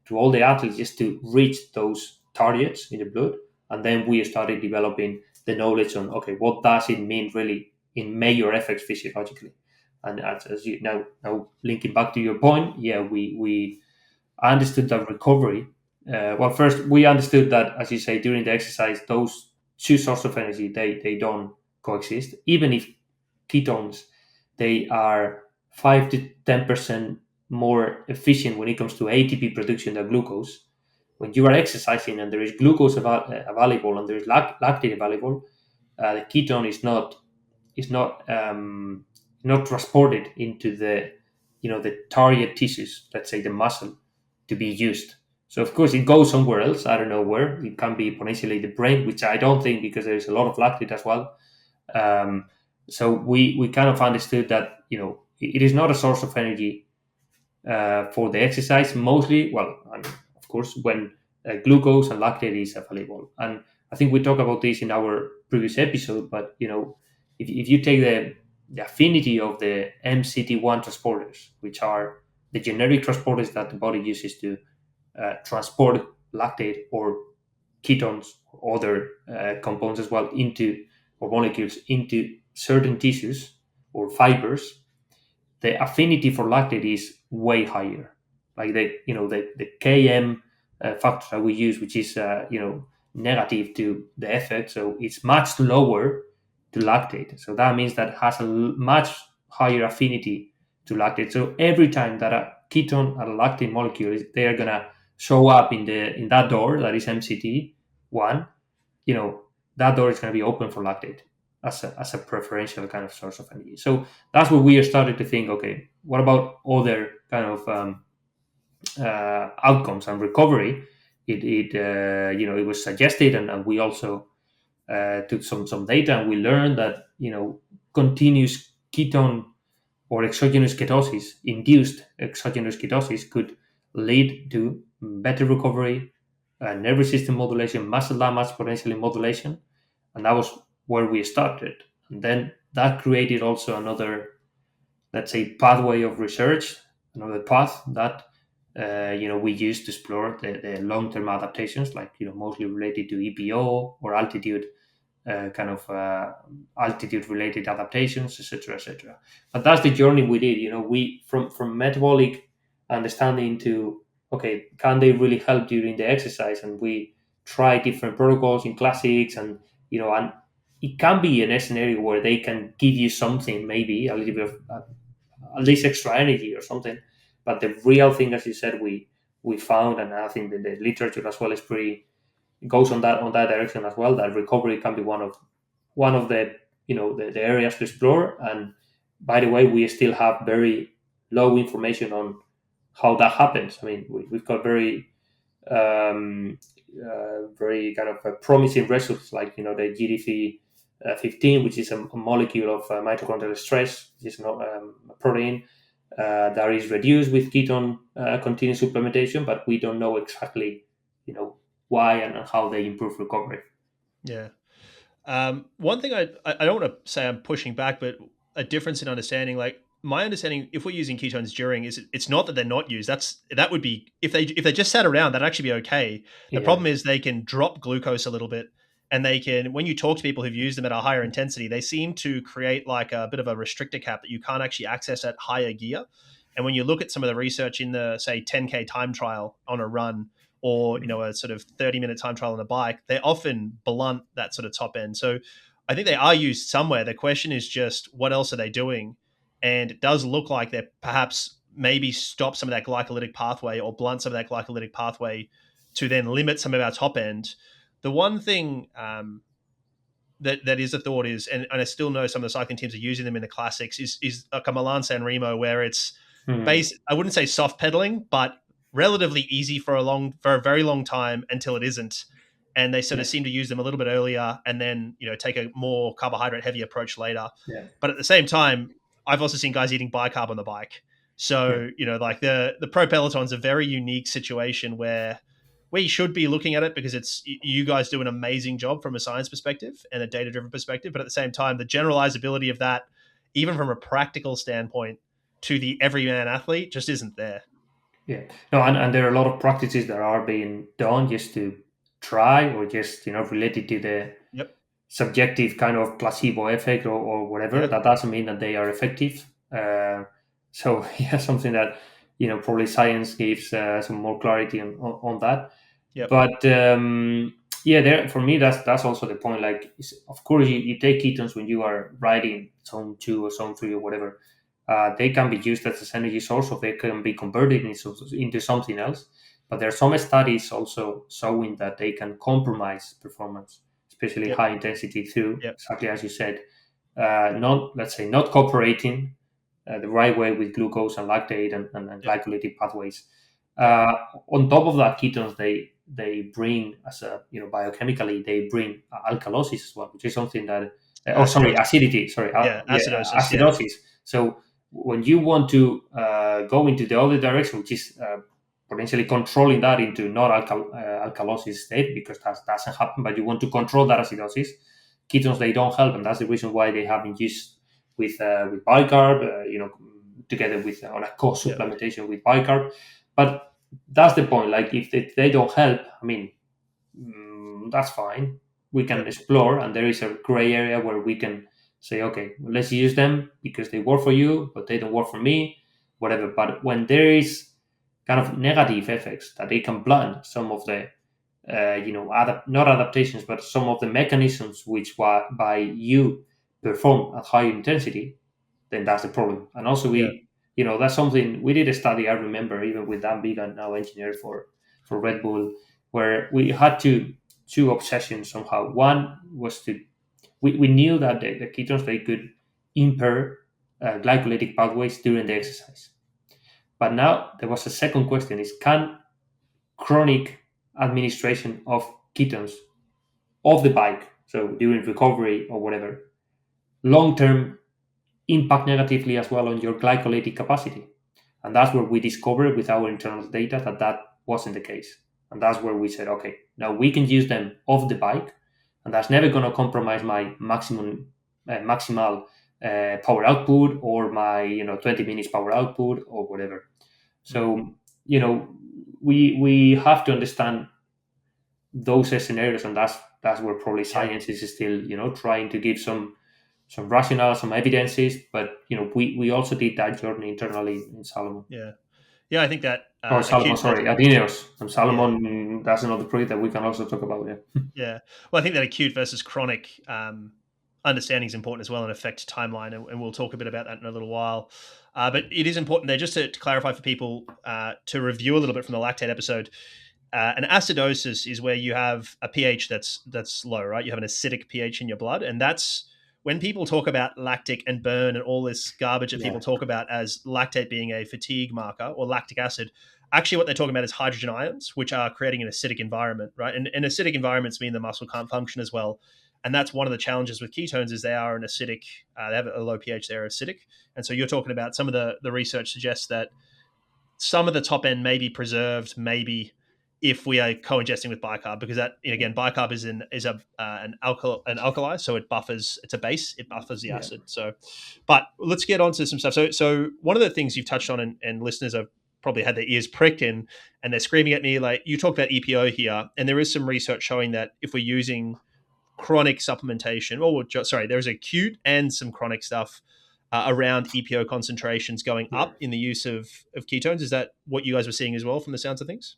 to all the athletes just to reach those targets in the blood, and then we started developing the knowledge on, okay, what does it mean really in major effects physiologically. And as you now linking back to your point, yeah, we I understood that recovery. Well, first we understood that, as you say, during the exercise, those two sources of energy they don't coexist. Even if ketones, they are 5 to 10% more efficient when it comes to ATP production than glucose. when you are exercising and there is glucose available and there is lactate available, the ketone is not transported into the the target tissues, let's say the muscle, to be used. So of course it goes somewhere else. I don't know where. It can be potentially the brain, which I don't think, because there is a lot of lactate as well. Um, so we kind of understood that it is not a source of energy for the exercise mostly. Well, and of course when glucose and lactate is available, and I think we talked about this in our previous episode. But if you take the affinity of the MCT1 transporters, which are the generic transporters that the body uses to transport lactate or ketones or other compounds as well into, or molecules into certain tissues or fibers, the affinity for lactate is way higher. Like the Km factor that we use, which is negative to the effect, so it's much lower to lactate. So that means that it has a much higher affinity to lactate. So every time that a ketone and a lactate molecule they are gonna show up in that door that is MCT1, that door is gonna be open for lactate as a preferential kind of source of energy. So that's where we are starting to think, okay, what about other kind of outcomes and recovery? It was suggested, and we also took some data, and we learned that continuous ketone or exogenous ketosis, induced exogenous ketosis, could lead to better recovery, nervous system modulation, muscle damage potentially modulation, and that was where we started. And then that created also another, let's say, pathway of research, another path that we use to explore the long-term adaptations, like mostly related to EPO or altitude, kind of altitude-related adaptations, etc., etc. But that's the journey we did. We from metabolic understanding to, okay, can they really help during the exercise? And we try different protocols in classics, and it can be in a scenario where they can give you something, maybe a little bit of at least extra energy or something. But the real thing, as you said, we found, and I think that the literature as well is pretty, goes on that direction as well. That recovery can be one of the areas to explore. And by the way, we still have very low information on how that happens. I mean, we've got very kind of promising results, like the GDF 15, which is a molecule of mitochondrial stress, which is not a protein that is reduced with ketone continuous supplementation, but we don't know exactly, why and how they improve recovery. Yeah. One thing I don't want to say I'm pushing back, but a difference in understanding, like my understanding, if we're using ketones during, is it's not that they're not used. That would be, if they just sat around, that'd actually be okay. The Yeah, problem is they can drop glucose a little bit, and they can, when you talk to people who've used them at a higher intensity, they seem to create like a bit of a restrictor cap that you can't actually access at higher gear. And when you look at some of the research in the, say, 10K time trial on a run, or a sort of 30-minute time trial on a bike, they often blunt that sort of top end. So I think they are used somewhere. The question is just, what else are they doing? And it does look like they're perhaps maybe stop some of that glycolytic pathway or blunt some of that glycolytic pathway to then limit some of our top end. The one thing that is a thought is, and I still know some of the cycling teams are using them in the classics, is like a Milan San Remo, where it's I wouldn't say soft pedaling, but relatively easy for a very long time until it isn't. And they sort of yeah, seem to use them a little bit earlier, and then take a more carbohydrate heavy approach later. yeah, But at the same time, I've also seen guys eating bicarb on the bike. yeah, So like the pro peloton's a very unique situation where we should be looking at it, because it's, you guys do an amazing job from a science perspective and a data driven perspective. But at the same time, the generalizability of that, even from a practical standpoint, to the everyman athlete just isn't there. yeah. No, and there are a lot of practices that are being done just to try, or just related to the Yep. subjective kind of placebo effect, or whatever. Yep. That doesn't mean that they are effective. So yeah, something that probably science gives some more clarity on that. Yep. But yeah, there, for me, that's also the point. Like, of course, you take ketones when you are riding zone 2 or zone 3 or whatever. They can be used as an energy source, or they can be converted into something else. But there are some studies also showing that they can compromise performance, especially Yep. high intensity through, Yep. exactly as you said, not, let's say, not cooperating the right way with glucose and lactate and Yep. glycolytic pathways. Yep. On top of that, ketones they bring, as a, biochemically, they bring alkalosis as well, which is something that Acidosis. acidity, sorry, Yeah. Acidosis. Yeah. acidosis. So when you want to go into the other direction, which is potentially controlling that into not alkalosis state, because that doesn't happen, but you want to control that acidosis, ketones, they don't help, and that's the reason why they have been used with bicarb, together with on a Yep. co-supplementation with bicarb. But that's the point. Like, if they don't help, I mean, that's fine. We can Yep. explore, and there is a gray area where we can say, okay, let's use them because they work for you, but they don't work for me, whatever. But when there is kind of negative effects that they can blunt some of the, not adaptations, but some of the mechanisms which by you perform at high intensity, then that's the problem. And also, Yeah. that's something we did a study. I remember, even with Dan Vegan, now engineer for Red Bull, where we had two obsessions somehow. One was we knew that the ketones, they could impair glycolytic pathways during the exercise. But now there was a second question: is, can chronic administration of ketones off the bike, so during recovery or whatever, long term, impact negatively as well on your glycolytic capacity? And that's where we discovered with our internal data that wasn't the case. And that's where we said, okay, now we can use them off the bike, and that's never going to compromise my maximal power output, or my 20 minutes power output, or whatever. Mm. So, we have to understand those scenarios, and that's where probably Yeah. science is still trying to give some rationale, some evidences. But we also did that journey internally in Salomon. Yeah. Yeah. I think that Or Salomon, acute. sorry, at Ineos. And Yeah. Salomon, that's another project that we can also talk about. Yeah. Yeah. Well, I think that acute versus chronic understanding is important as well, and affect timeline, and we'll talk a bit about that in a little while. But it is important there, just to clarify for people, to review a little bit from the lactate episode. An acidosis is where you have a pH that's low, right? You have an acidic pH in your blood, and that's when people talk about lactic and burn and all this garbage that Yeah. people talk about as lactate being a fatigue marker, or lactic acid. Actually, what they're talking about is hydrogen ions, which are creating an acidic environment, right? And acidic environments mean the muscle can't function as well. And that's one of the challenges with ketones, is they are an acidic, they have a low pH, they're acidic. And so you're talking about, some of the research suggests that some of the top end may be preserved, maybe, if we are co-ingesting with bicarb, because that, again, bicarb is an alkali, so it buffers. It's a base. It buffers the Yeah. acid. So, but let's get on to some stuff. So one of the things you've touched on, and listeners have probably had their ears pricked, and they're screaming at me, like, you talked about EPO here, and there is some research showing that if we're using chronic supplementation, there's acute and some chronic stuff around EPO concentrations going Yeah. up in the use of ketones. Is that what you guys were seeing as well, from the sounds of things?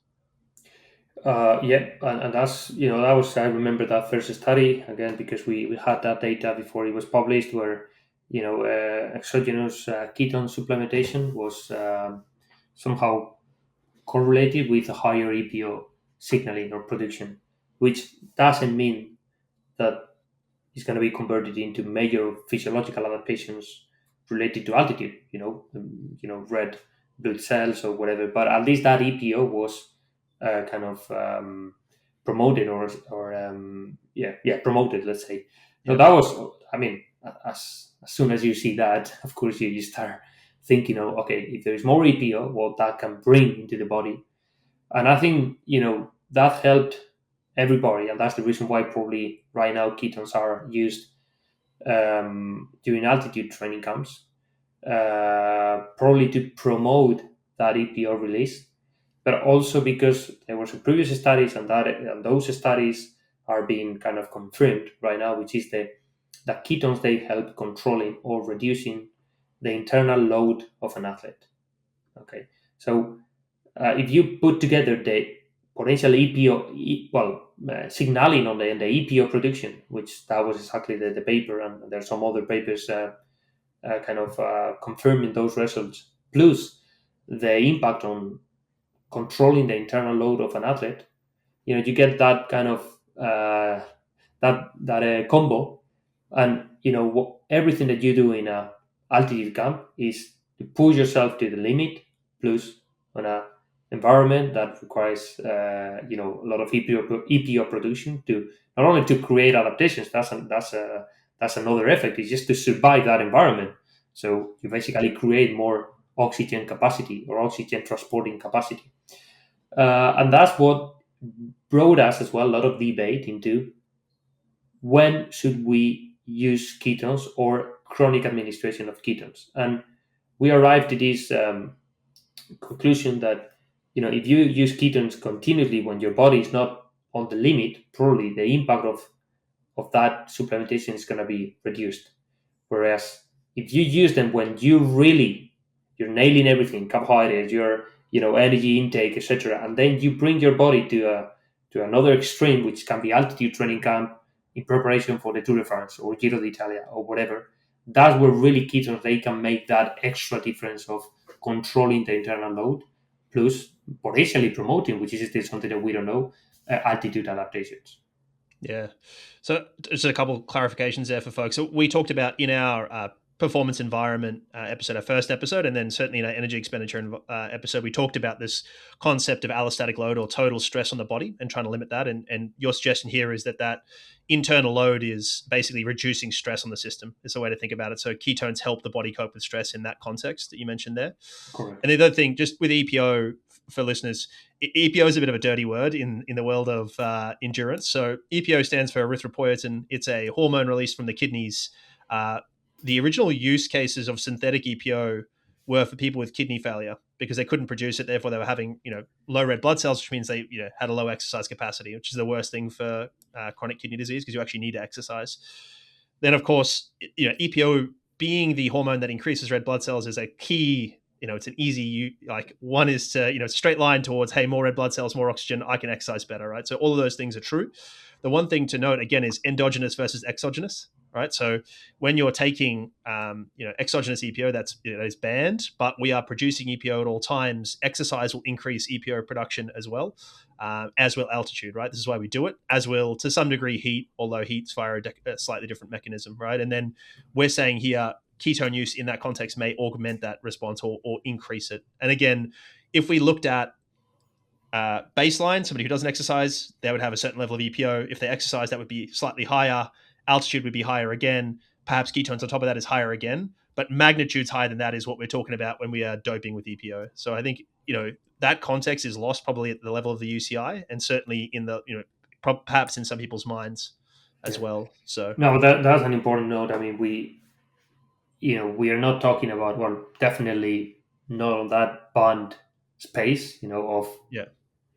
Yeah, and that's, that was, I remember that first study again, because we had that data before it was published, where exogenous ketone supplementation was somehow correlated with a higher EPO signaling or production, which doesn't mean that it's going to be converted into major physiological adaptations related to altitude, red blood cells or whatever. But at least that EPO was kind of promoted, or promoted, let's say. So Yeah. that was, I mean, as soon as you see that, of course, you start thinking, oh, okay, if there is more EPO, what that can bring into the body. And I think, that helped everybody. And that's the reason why probably right now ketones are used during altitude training camps, probably to promote that EPO release, but also because there were some previous studies, and those studies are being kind of confirmed right now, which is that ketones, they help controlling or reducing the internal load of an athlete. Okay, so if you put together the potential EPO, signaling on the EPO production, which that was exactly the paper, and there's some other papers kind of confirming those results, plus the impact on controlling the internal load of an athlete, you get that kind of combo. And everything that you do in a altitude camp is to push yourself to the limit, plus on a environment that requires a lot of EPO production, to not only to create adaptations. That's another effect. It's just to survive that environment. So you basically create more oxygen capacity or oxygen transporting capacity, and that's what brought us as well a lot of debate into when should we use ketones or chronic administration of ketones. And we arrived at this conclusion that if you use ketones continuously when your body is not on the limit, probably the impact of that supplementation is going to be reduced. Whereas if you use them when you're nailing everything, carbohydrates, your energy intake, etc., and then you bring your body to another extreme, which can be altitude training camp in preparation for the Tour de France or Giro d'Italia or whatever, that's where really ketones, they can make that extra difference of controlling the internal load, plus potentially promoting, which is still something that we don't know, altitude adaptations. Yeah. So just a couple of clarifications there for folks. So we talked about in our performance environment episode, our first episode, and then certainly in our energy expenditure episode, we talked about this concept of allostatic load or total stress on the body and trying to limit that. And your suggestion here is that internal load is basically reducing stress on the system. Is a way to think about it. So ketones help the body cope with stress in that context that you mentioned there. Correct. And the other thing, just with EPO for listeners, EPO is a bit of a dirty word in the world of endurance. So EPO stands for erythropoietin. It's a hormone released from the kidneys. The original use cases of synthetic EPO were for people with kidney failure because they couldn't produce it. Therefore, they were having low red blood cells, which means they had a low exercise capacity, which is the worst thing for chronic kidney disease because you actually need to exercise. Then, of course, EPO being the hormone that increases red blood cells is a key. It's an easy, one is to, straight line towards, hey, more red blood cells, more oxygen, I can exercise better, right? So all of those things are true. The one thing to note, again, is endogenous versus exogenous, right? So when you're taking, exogenous EPO, that is banned, but we are producing EPO at all times. Exercise will increase EPO production as well, as will altitude, right? This is why we do it, as will, to some degree, heat, although heat's via a slightly different mechanism, right? And then we're saying here, ketone use in that context may augment that response or increase it. And again, if we looked at baseline, somebody who doesn't exercise, they would have a certain level of EPO. If they exercise, that would be slightly higher. Altitude would be higher again. Perhaps ketones on top of that is higher again. But magnitudes higher than that is what we're talking about when we are doping with EPO. So I think, that context is lost probably at the level of the UCI and certainly in the, perhaps in some people's minds as well. So no, that's an important note. I mean, we are not talking about, well, definitely not on that bond space, of yeah,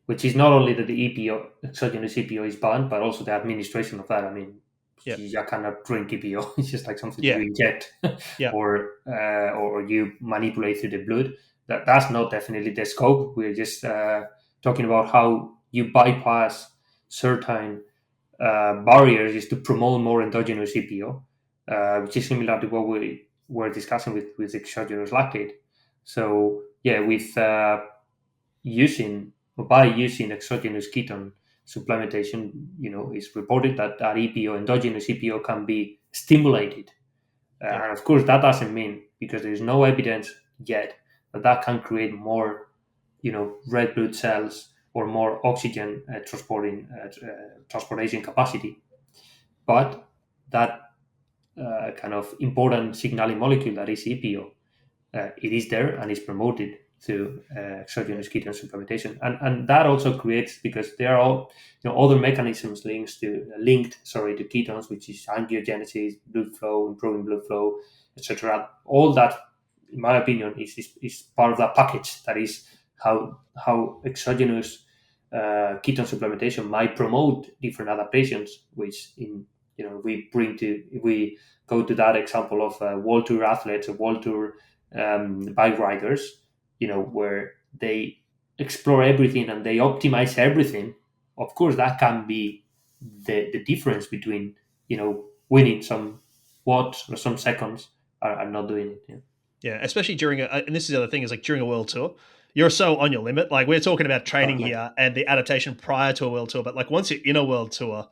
which is not only that the EPO, exogenous EPO is banned, but also the administration of that. I mean, yeah, you cannot drink EPO. It's just like something yeah, you inject yeah, or you manipulate through the blood. That's not definitely the scope. We're just talking about how you bypass certain barriers is to promote more endogenous EPO, which is similar to what we were discussing with exogenous lactate. So yeah, with by using exogenous ketone supplementation, it's reported that EPO, endogenous EPO, can be stimulated. yeah. And of course, that doesn't mean, because there is no evidence yet, that can create more, red blood cells or more oxygen transportation capacity. But that kind of important signaling molecule that is EPO, it is there and is promoted through exogenous ketone supplementation, and that also creates, because there are all other mechanisms linked to ketones, which is angiogenesis, blood flow, improving blood flow, etc. All that, in my opinion, is part of that package. That is how exogenous ketone supplementation might promote different adaptations, which if we go to that example of World Tour athletes, World Tour bike riders, where they explore everything and they optimize everything. Of course, that can be the difference between winning some watts or some seconds and not doing it. Yeah. Yeah, especially during and this is the other thing, is like during a world tour, you're so on your limit. Like we're talking about training Exactly. here and the adaptation prior to a world tour, but like once you're in a world tour,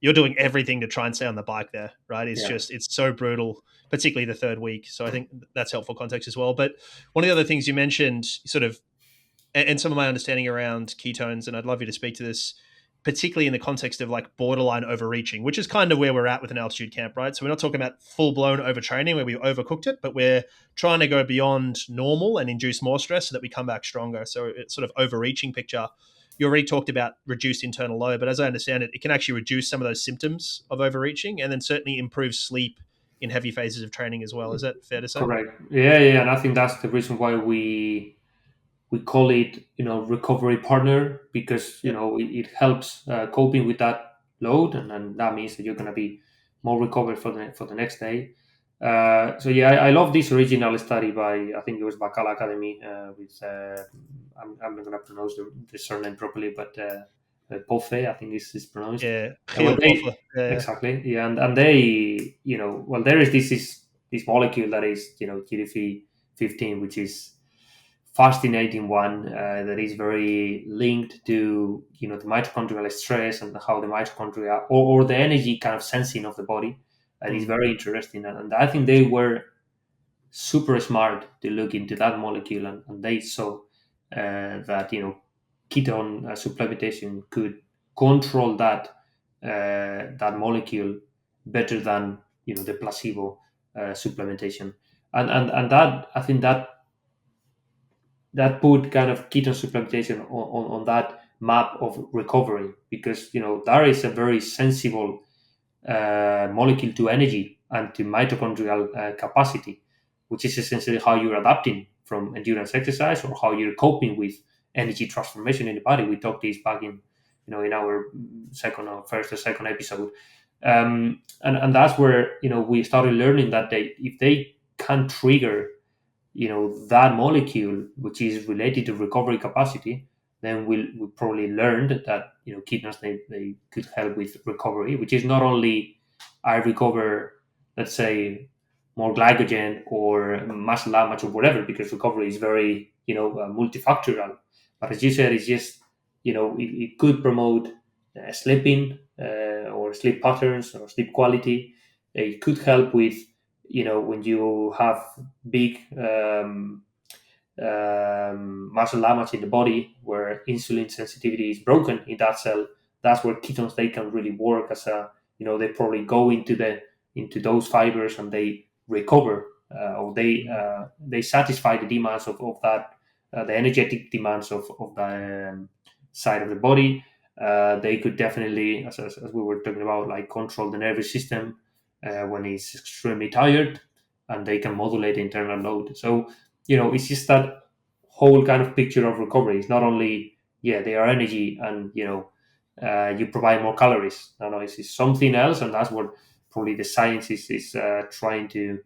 you're doing everything to try and stay on the bike there, right? Yeah. It's so brutal, particularly the third week. So I think that's helpful context as well. But one of the other things you mentioned, sort of, and some of my understanding around ketones, and I'd love you to speak to this, particularly in the context of like borderline overreaching, which is kind of where we're at with an altitude camp, right? So we're not talking about full blown overtraining where we overcooked it, but we're trying to go beyond normal and induce more stress so that we come back stronger. So it's sort of overreaching picture. You already talked about reduced internal load, but as I understand it, it can actually reduce some of those symptoms of overreaching and then certainly improve sleep in heavy phases of training as well. Is that fair to say? Correct. Yeah, yeah, and I think that's the reason why we call it, recovery partner, because Yep. it helps coping with that load, and that means that you're going to be more recovered for the next day. So yeah, I love this original study by, I think it was Bakal Academy, with I'm not going to pronounce the surname properly, but Poffe, I think is pronounced. Yeah. And when Heel they Poffer. Yeah. exactly, yeah, and they, well, there is this molecule that is, GDP 15, which is fascinating one, that is very linked to, the mitochondrial stress and how the mitochondria, or the energy kind of sensing of the body, that is Mm. very interesting. And I think they were super smart to look into that molecule, and they saw that, ketone supplementation could control that molecule better than, the placebo supplementation. And that, I think that put kind of ketone supplementation on that map of recovery, because, there is a very sensible molecule to energy and to mitochondrial capacity, which is essentially how you're adapting from endurance exercise, or how you're coping with energy transformation in the body. We talked this back in, in our first or second episode. And that's where, we started learning that if they can trigger, that molecule, which is related to recovery capacity, then we probably learned that, ketones, they could help with recovery, which is not only I recover, let's say, more glycogen or muscle damage or whatever, because recovery is very, multifactorial. But as you said, it's just, it could promote sleeping, or sleep patterns or sleep quality. It could help with, when you have big muscle damage in the body, where insulin sensitivity is broken in that cell. That's where ketones, they can really work as a, they probably go into those fibers, and they recover, or they satisfy the demands of that, the energetic demands of the side of the body. They could definitely, as we were talking about, like control the nervous system when it's extremely tired, and they can modulate the internal load. So, it's just that whole kind of picture of recovery. It's not only, yeah, they are energy, and, you provide more calories. No, it's something else, and that's what probably the science is trying to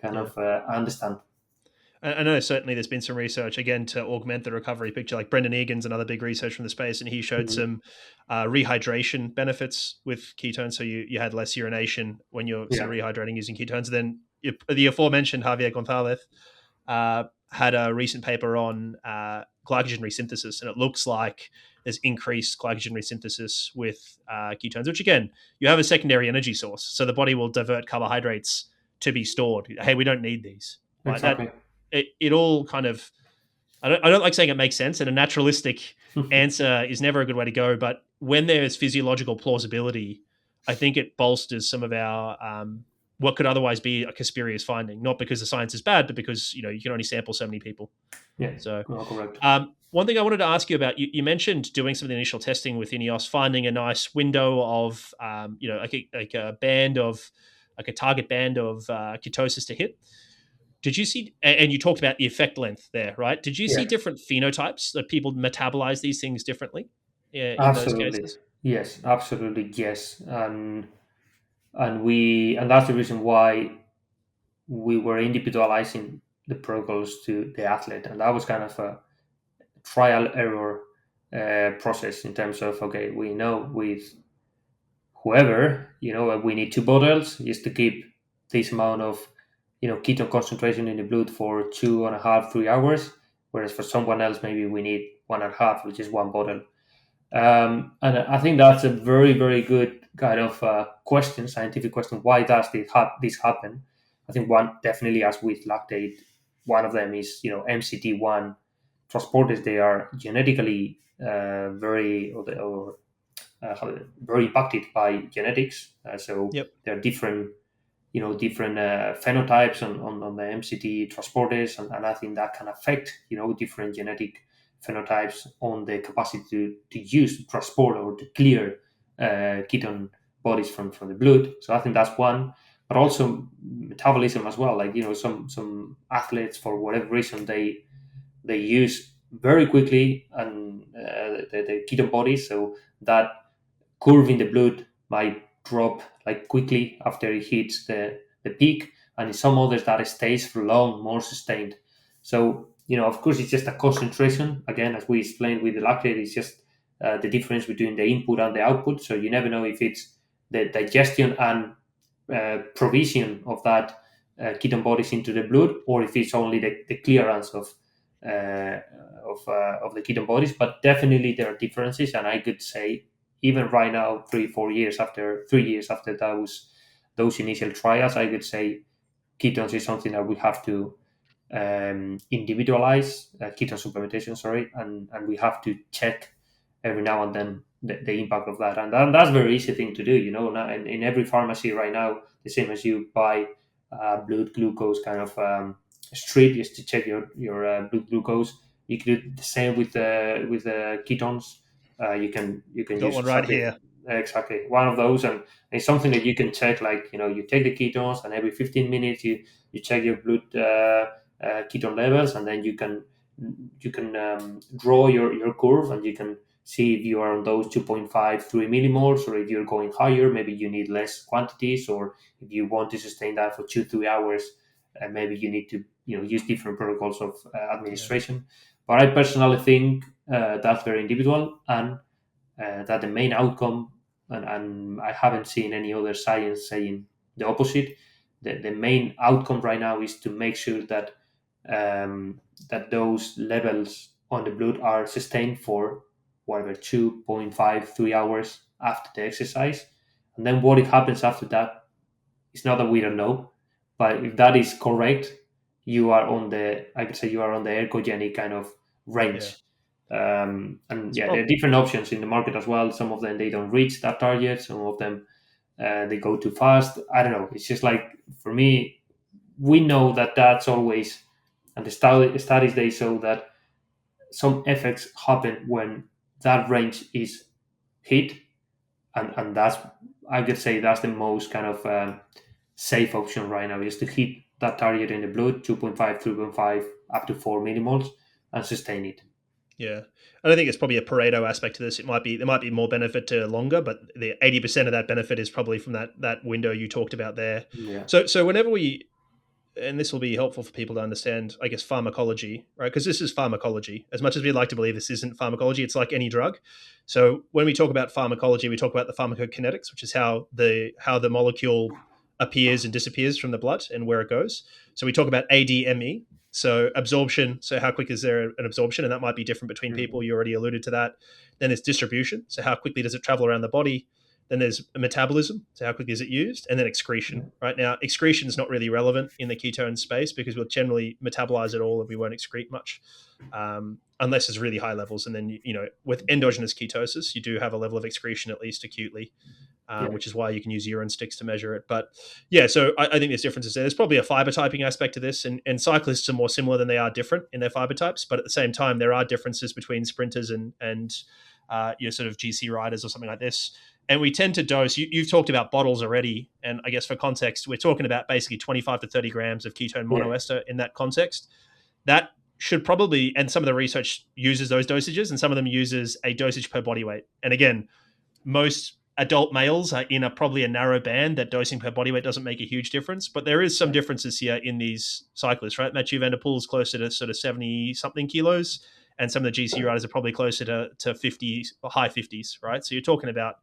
kind Yeah. of understand. I know certainly there's been some research again to augment the recovery picture. Like Brendan Egan's another big research from the space, and he showed Mhm. some rehydration benefits with ketones. So you had less urination when you're sort Yeah, of rehydrating using ketones. Then the aforementioned Javier Gonzalez had a recent paper on glycogen resynthesis, and it looks like there's increased glycogen resynthesis with ketones, which again, you have a secondary energy source. So the body will divert carbohydrates to be stored. Hey, we don't need these, right? exactly. It all kind of, I don't like saying it makes sense, and a naturalistic answer is never a good way to go. But when there's physiological plausibility, I think it bolsters some of our what could otherwise be a conspurious finding, not because the science is bad, but because you can only sample so many people. Yeah, So no, correct. one thing I wanted to ask you about, you mentioned doing some of the initial testing with Ineos, finding a nice window of like a band of like a target band of ketosis to hit. Did you see, and you talked about the effect length there, right? Did you Yeah, see different phenotypes that people metabolize these things differently in those absolutely. cases? Yes, absolutely. Yes, and that's the reason why we were individualizing the protocols to the athlete, and that was kind of a trial error process, in terms of, okay, we know with whoever, we need 2 bottles just to keep this amount of, ketone concentration in the blood for 2.5, 3 hours. whereas for someone else maybe we need 1.5, which is one bottle. And I think that's a very, very good kind of question, scientific question. Why does this happen? I think one, definitely, as with lactate, one of them is, MCT1 transporters. They are genetically very impacted by genetics. So Yep. there are different phenotypes on the MCT transporters, and I think that can affect different genetic phenotypes on the capacity to use, to transport, or to clear ketone bodies from the blood. So I think that's one, but also metabolism as well. Like some athletes, for whatever reason, they use very quickly and the ketone bodies, so that curve in the blood might drop like quickly after it hits the peak, and in some others that stays for long, more sustained. So of course, it's just a concentration. Again, as we explained with the lactate, it's just the difference between the input and the output. So you never know if it's the digestion and provision of that ketone bodies into the blood, or if it's only the clearance uh, of the ketone bodies. But definitely there are differences, and I could say even right now, 3 years after those initial trials, I could say ketones is something that we have to individualize, ketone supplementation, sorry, and we have to check every now and then the impact of that. And that's a very easy thing to do, now in every pharmacy right now, the same as you buy blood glucose kind of strip just to check your blood glucose. You can do the same with the ketones. You can Got use one right exactly here. exactly one of those, and it's something that you can check. Like you take the ketones, and every 15 minutes you check your blood ketone levels, and then you can draw your curve, and you can see if you are on those 2.5 3 millimoles, or if you're going higher, maybe you need less quantities, or if you want to sustain that for 2-3 hours, maybe you need to use different protocols of Yeah. administration. But I personally think that's very individual, and that the main outcome, and I haven't seen any other science saying the opposite. The main outcome right now is to make sure that those levels on the blood are sustained for whatever 2.5 3 hours after the exercise, and then what it happens after that, it's not that we don't know, but if that is correct, I could say you are on the ergogenic kind of Yeah. range. And It's yeah, there are prob- different options in the market as well. Some of them they don't reach that target. Some of them they go too fast. I don't know. It's just like, for me, we know that that's always, and the studies they show that some effects happen when that range is hit, and that's, I could say, that's the most kind of safe option right now, is to hit that target in the blood, 2.5, 3.5, up to 4 millimoles, and sustain it. Yeah, I don't think it's probably a Pareto aspect to this. There might be more benefit to longer, but the 80% of that benefit is probably from that window you talked about there. Yeah, So whenever we, and this will be helpful for people to understand, I guess, pharmacology, right? Because this is pharmacology. As much as we'd like to believe this isn't pharmacology, it's like any drug. So when we talk about pharmacology, we talk about the pharmacokinetics, which is how the molecule appears and disappears from the blood and where it goes. So we talk about ADME, so absorption. So how quick is there an absorption? And that might be different between mhm, people. You already alluded to that. Then there's distribution. So how quickly does it travel around the body? Then there's metabolism, so how quickly is it used, and then excretion. yeah, Right now, excretion is not really relevant in the ketone space because we'll generally metabolize it all and we won't excrete much, unless it's really high levels. And then with endogenous ketosis, you do have a level of excretion at least acutely, yeah, which is why you can use urine sticks to measure it. But yeah, so I think there's differences there. There's probably a fiber typing aspect to this, and cyclists are more similar than they are different in their fiber types. But at the same time, there are differences between sprinters and sort of GC riders or something like this. And we tend to dose. You've talked about bottles already, and I guess for context, we're talking about basically 25 to 30 grams of ketone yeah, monoester in that context. That should probably, and some of the research uses those dosages, and some of them uses a dosage per body weight. And again, most adult males are in probably a narrow band that dosing per body weight doesn't make a huge difference, but there is some yeah, differences here in these cyclists, right? Mathieu van der Poel is closer to sort of 70 something kilos, and some of the GC riders are probably closer to 50 or high 50s, right? So you're talking about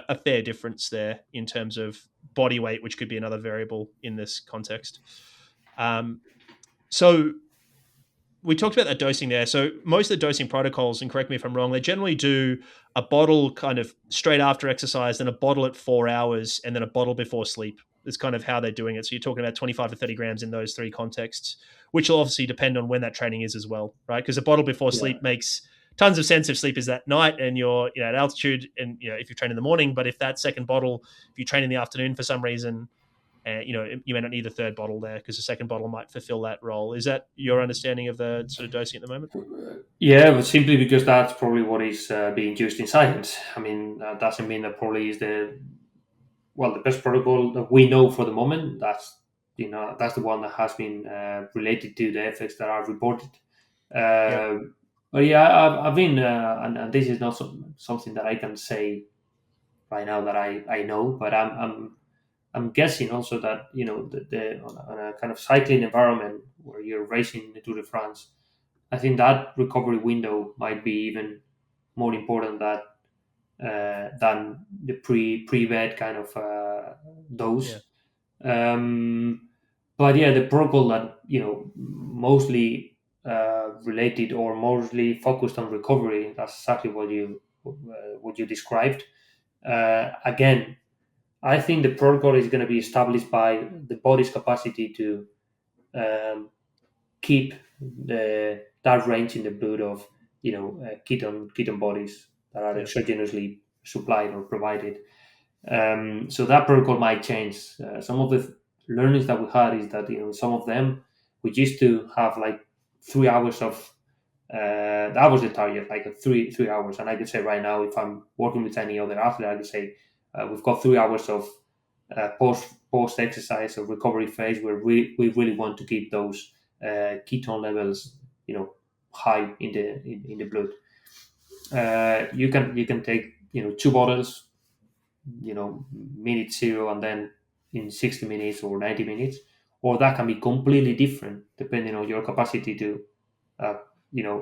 a fair difference there in terms of body weight, which could be another variable in this context. So we talked about that dosing there. So most of the dosing protocols, and correct me if I'm wrong, they generally do a bottle kind of straight after exercise, then a bottle at 4 hours, and then a bottle before sleep. Is kind of how they're doing it. So you're talking about 25 to 30 grams in those three contexts, which will obviously depend on when that training is as well, right? Because a bottle before Yeah. sleep makes tons of sense if sleep is that night and you're at altitude, and if you train in the morning. But if that second bottle, if you train in the afternoon for some reason, you may not need a third bottle there because the second bottle might fulfill that role. Is that your understanding of the sort of dosing at the moment? Yeah, but simply because that's probably what is being used in science. I mean, that doesn't mean that probably is the best protocol that we know for the moment. That's the one that has been related to the effects that are reported. Yep. Uh, but yeah, I've been, and this is not something that I can say right now that I know, but I'm guessing also that on a kind of cycling environment where you're racing the Tour de France, I think that recovery window might be even more important than the pre-bed kind of Yeah. dose. Um, but yeah, the protocol that mostly related or mostly focused on recovery. That's exactly what you described. Again, I think the protocol is going to be established by the body's capacity to keep that range in the blood of ketone bodies that are Yeah. exogenously supplied or provided. So that protocol might change. Some of the learnings that we had is that some of them we used to have like 3 hours of that was the target, like 3 hours. And I could say right now, if I'm working with any other athlete, I could say we've got 3 hours of post exercise or recovery phase where we really want to keep those ketone levels, high in the blood. You can take two bottles, minute zero, and then in 60 minutes or 90 minutes, or that can be completely different depending on your capacity to uh,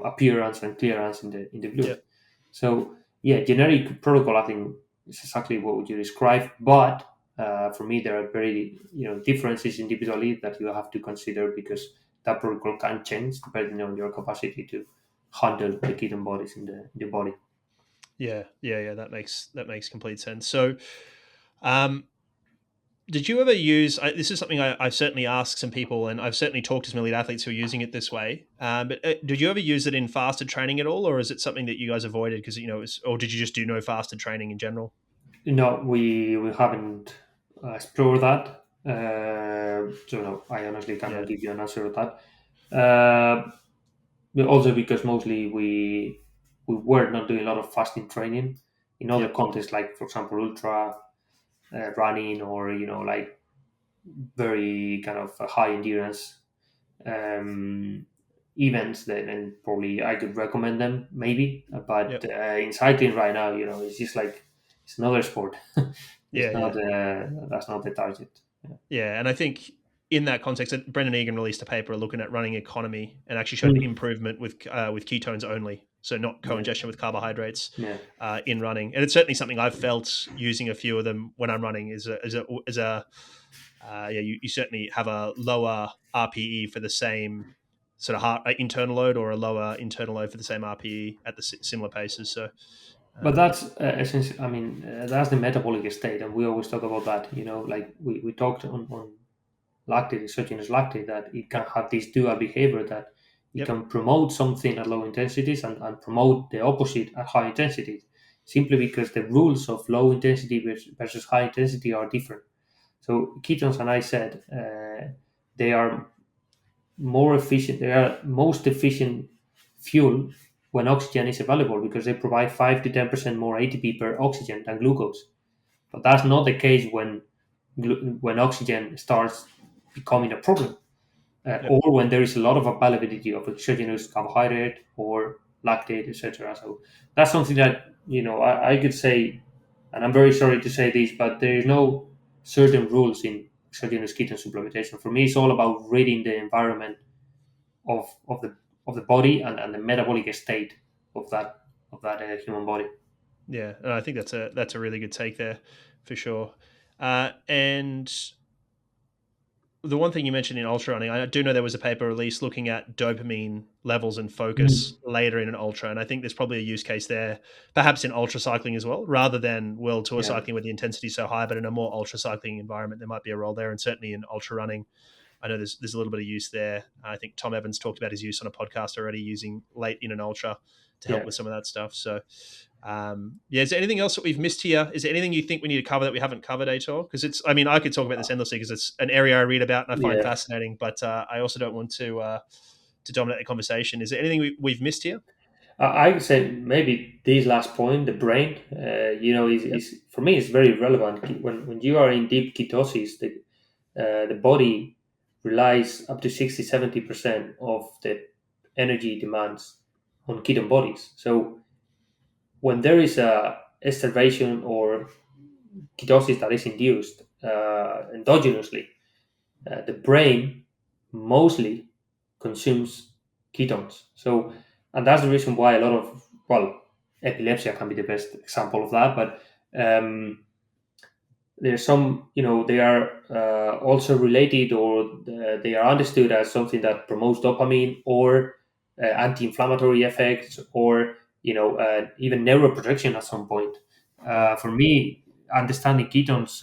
appearance and clearance in the Yeah. blood. So yeah, generic protocol, I think, is exactly what you described, but for me there are very differences individually that you have to consider because that protocol can change depending on your capacity to handle the ketone bodies in the body. Yeah. Yeah. Yeah. That makes complete sense. So, um, did you ever use? This is something I've certainly asked some people, and I've certainly talked to some elite athletes who are using it this way. But did you ever use it in fasted training at all, or is it something that you guys avoided because or did you just do no fasted training in general? No, we haven't explored that. So no, I honestly cannot Yeah. give you an answer to that. But also because mostly we were not doing a lot of fasting training in other Yep. contexts, like for example ultra running or like very kind of high endurance um, events. Then probably I could recommend them maybe. But Yep. in cycling right now, it's just like it's another sport. Yeah. It's not Yeah. that's not the target. Yeah. Yeah, and I think in that context, Brendan Egan released a paper looking at running economy and actually showed Mm. improvement with ketones only, so not Yeah. co-ingestion with carbohydrates Yeah. in running. And it's certainly something I've felt using a few of them when I'm running. Yeah, you certainly have a lower RPE for the same sort of internal load, or a lower internal load for the same RPE at the similar paces. So But um, that's essentially, I mean, that's the metabolic state, and we always talk about that. Like we talked on lactate, exogenous lactate, that it can yep, have this dual behavior that it yep, can promote something at low intensities and promote the opposite at high intensities, simply because the rules of low intensity versus high intensity are different. So ketones, and I said, they are more efficient. They are most efficient fuel when oxygen is available because they provide 5 to 10% more ATP per oxygen than glucose. But that's not the case when oxygen starts becoming a problem, yep. or when there is a lot of availability of exogenous carbohydrate or lactate, etc. So that's something that I could say, and I'm very sorry to say this, but there is no certain rules in exogenous ketone supplementation. For me, it's all about reading the environment of the body and the metabolic state of that human body. Yeah, and I think that's a really good take there, for sure. And the one thing you mentioned in ultra running, I do know there was a paper released looking at dopamine levels and focus later in an ultra, and I think there's probably a use case there, perhaps in ultra cycling as well, rather than world tour Yeah, cycling where the intensity is so high, but in a more ultra cycling environment, there might be a role there, and certainly in ultra running, I know there's a little bit of use there. I think Tom Evans talked about his use on a podcast already, using late in an ultra to help yeah. with some of that stuff. So, yeah, is there anything else that we've missed here? Is there anything you think we need to cover that we haven't covered, Aitor? Because it's, I mean, I could talk about this endlessly because it's an area I read about and I find Yeah, fascinating, but I also don't want to dominate the conversation. Is there anything we've missed here? I would say maybe this last point, the brain, Yep. is for me is very relevant. When you are in deep ketosis, the body relies up to 60-70% of the energy demands on ketone bodies. So when there is a starvation or ketosis that is induced endogenously, the brain mostly consumes ketones. So, and that's the reason why a lot of, well, epilepsy can be the best example of that. But there's some, they are also related, or they are understood as something that promotes dopamine or anti-inflammatory effects, or even neuroprotection at some point. Wow. For me, understanding ketones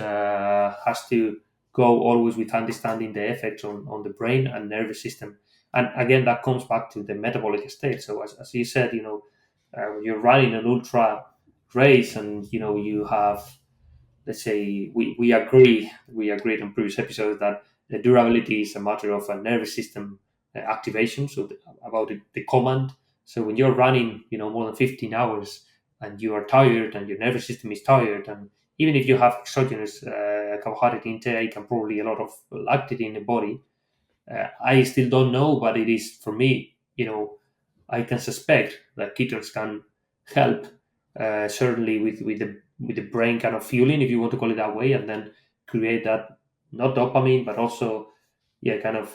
has to go always with understanding the effects on the brain and nervous system. And again, that comes back to the metabolic state. So as you said, when you're running an ultra race and you have, let's say, we agreed on previous episodes that the durability is a matter of a nervous system activation, so about the command. So when you're running more than 15 hours and you are tired and your nervous system is tired, and even if you have exogenous carbohydrate intake and probably a lot of lactate in the body, I still don't know, but it is for me, I can suspect that ketones can help, certainly with the brain kind of fueling, if you want to call it that way, and then create that, not dopamine, but also, yeah, kind of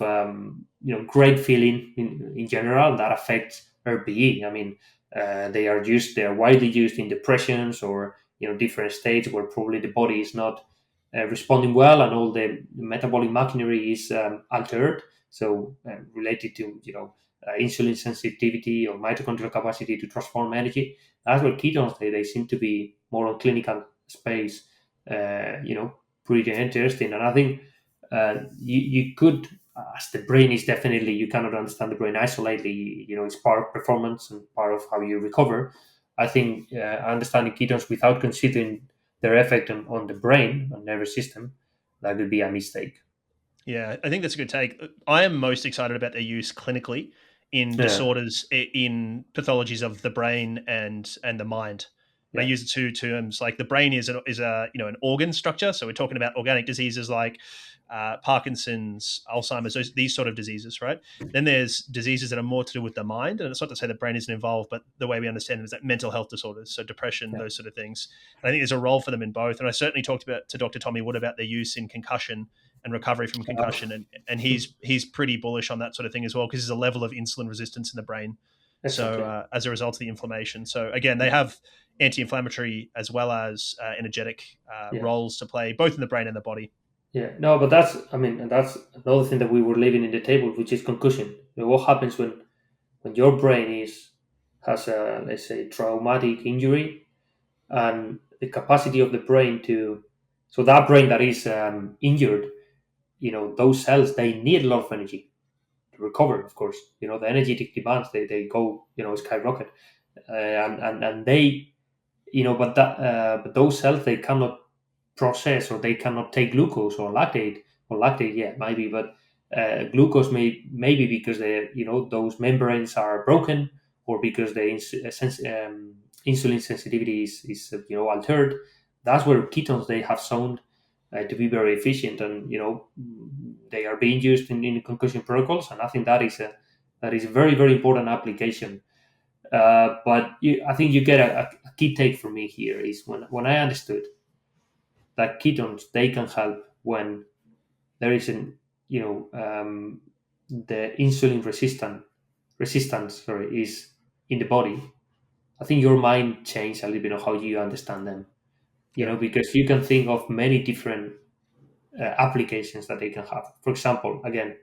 great feeling in general that affects RPE. I mean, they are widely used in depressions, or different states where probably the body is not responding well, and all the metabolic machinery is altered. So related to insulin sensitivity or mitochondrial capacity to transform energy. That's where ketones, they seem to be more on clinical space. Pretty interesting. And I think you could, as the brain is definitely, you cannot understand the brain isolatedly. It's part of performance and part of how you recover. I think understanding ketones without considering their effect on the brain and nervous system, that would be a mistake. Yeah, I think that's a good take. I am most excited about their use clinically in Yeah, disorders, in pathologies of the brain and the mind. And I yeah, use the two terms. Like the brain is a an organ structure, so we're talking about organic diseases like Parkinson's, Alzheimer's, these sort of diseases, right? Then there's diseases that are more to do with the mind, and it's not to say the brain isn't involved, but the way we understand it is that mental health disorders, so depression, yeah. those sort of things. And I think there's a role for them in both. And I certainly talked about to Dr. Tommy Wood about their use in concussion and recovery from concussion, and he's pretty bullish on that sort of thing as well, because there's a level of insulin resistance in the brain, so Exactly. as a result of the inflammation. So again, they have anti-inflammatory as well as energetic Yeah. roles to play both in the brain and the body. Yeah, no, but I mean, and that's another thing that we were leaving in the table, which is concussion. What happens when your brain has a, let's say, traumatic injury, and the capacity of the brain to, so that brain that is injured, those cells, they need a lot of energy to recover. Of course, the energetic demands, they go, skyrocket, and they, but those cells, they cannot process, or they cannot take glucose or lactate, yeah, maybe, but glucose maybe because those membranes are broken, or because the insulin sensitivity is altered. That's where ketones, they have shown to be very efficient, and they are being used in concussion protocols, and I think that is a very, very important application. But I think you get a key take from me here is when I understood that ketones, they can help when there is the insulin resistance, sorry, is in the body. I think your mind changed a little bit of how you understand them. Yeah, Because you can think of many different applications that they can have. For example, again,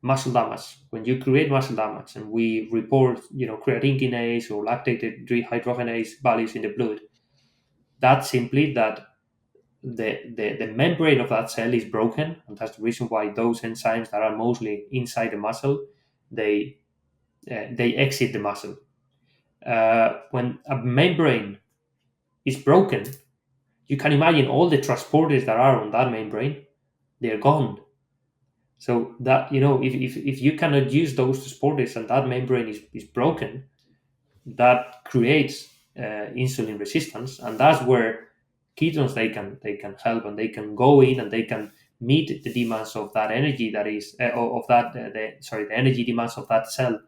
muscle damage. When you create muscle damage, and we report, creatine kinase or lactate dehydrogenase values in the blood, that's simply that the membrane of that cell is broken, and that's the reason why those enzymes that are mostly inside the muscle, they exit the muscle. When a membrane is broken, you can imagine all the transporters that are on that membrane, they're gone. So that, if you cannot use those transporters and that membrane is broken, that creates insulin resistance, and that's where ketones they can help, and they can go in and they can meet the demands of that energy that is of that the energy demands of that cell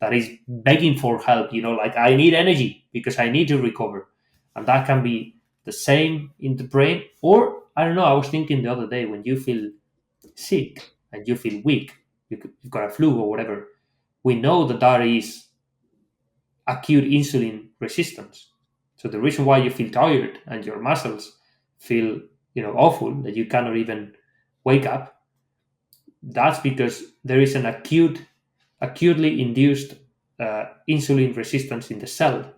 that is begging for help. Like, I need energy because I need to recover, and that can be the same in the brain. Or I don't know. I was thinking the other day, when you feel sick and you feel weak, you've got a flu or whatever. We know that is acute insulin resistance. So the reason why you feel tired and your muscles feel, awful, that you cannot even wake up, that's because there is an acutely induced insulin resistance in the cell.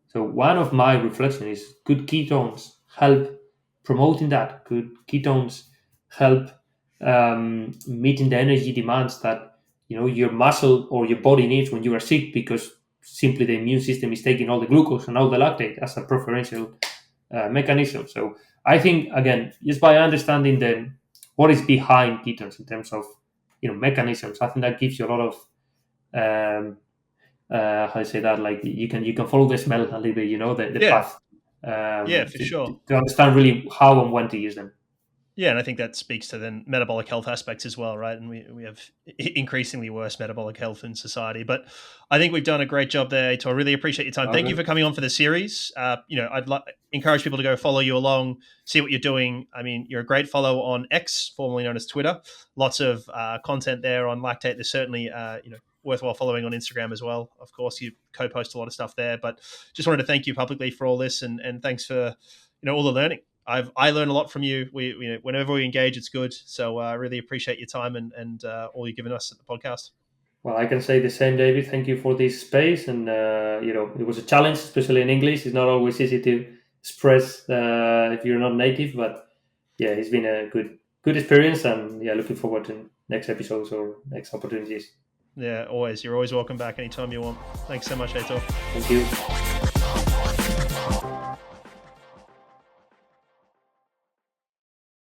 So one of my reflections is, could ketones help promoting that? Could ketones help meeting the energy demands that your muscle or your body needs when you are sick, because simply the immune system is taking all the glucose and all the lactate as a preferential mechanism. So I think, again, just by understanding what is behind ketones in terms of mechanisms, I think that gives you a lot of how I say that, like, you can follow the smell a little bit, the Yeah. path, Yeah, for sure. to understand really how and when to use them. Yeah, and I think that speaks to then metabolic health aspects as well, right? And we have increasingly worse metabolic health in society. But I think we've done a great job there, Aitor. I really appreciate your time. Thank you for coming on for the series. I'd encourage people to go follow you along, see what you're doing. I mean, you're a great follow on X, formerly known as Twitter. Lots of content there on lactate. There's certainly worthwhile following on Instagram as well. Of course, you co-post a lot of stuff there. But just wanted to thank you publicly for all this, and thanks for all the learning. I learn a lot from you. Whenever we engage, it's good. So I really appreciate your time and all you've given us at the podcast. Well, I can say the same, David. Thank you for this space, and it was a challenge, especially in English. It's not always easy to express if you're not native, but yeah, it's been a good experience, and looking forward to next episodes or next opportunities. Yeah, always. You're always welcome back anytime you want. Thanks so much, Aitor. Thank you.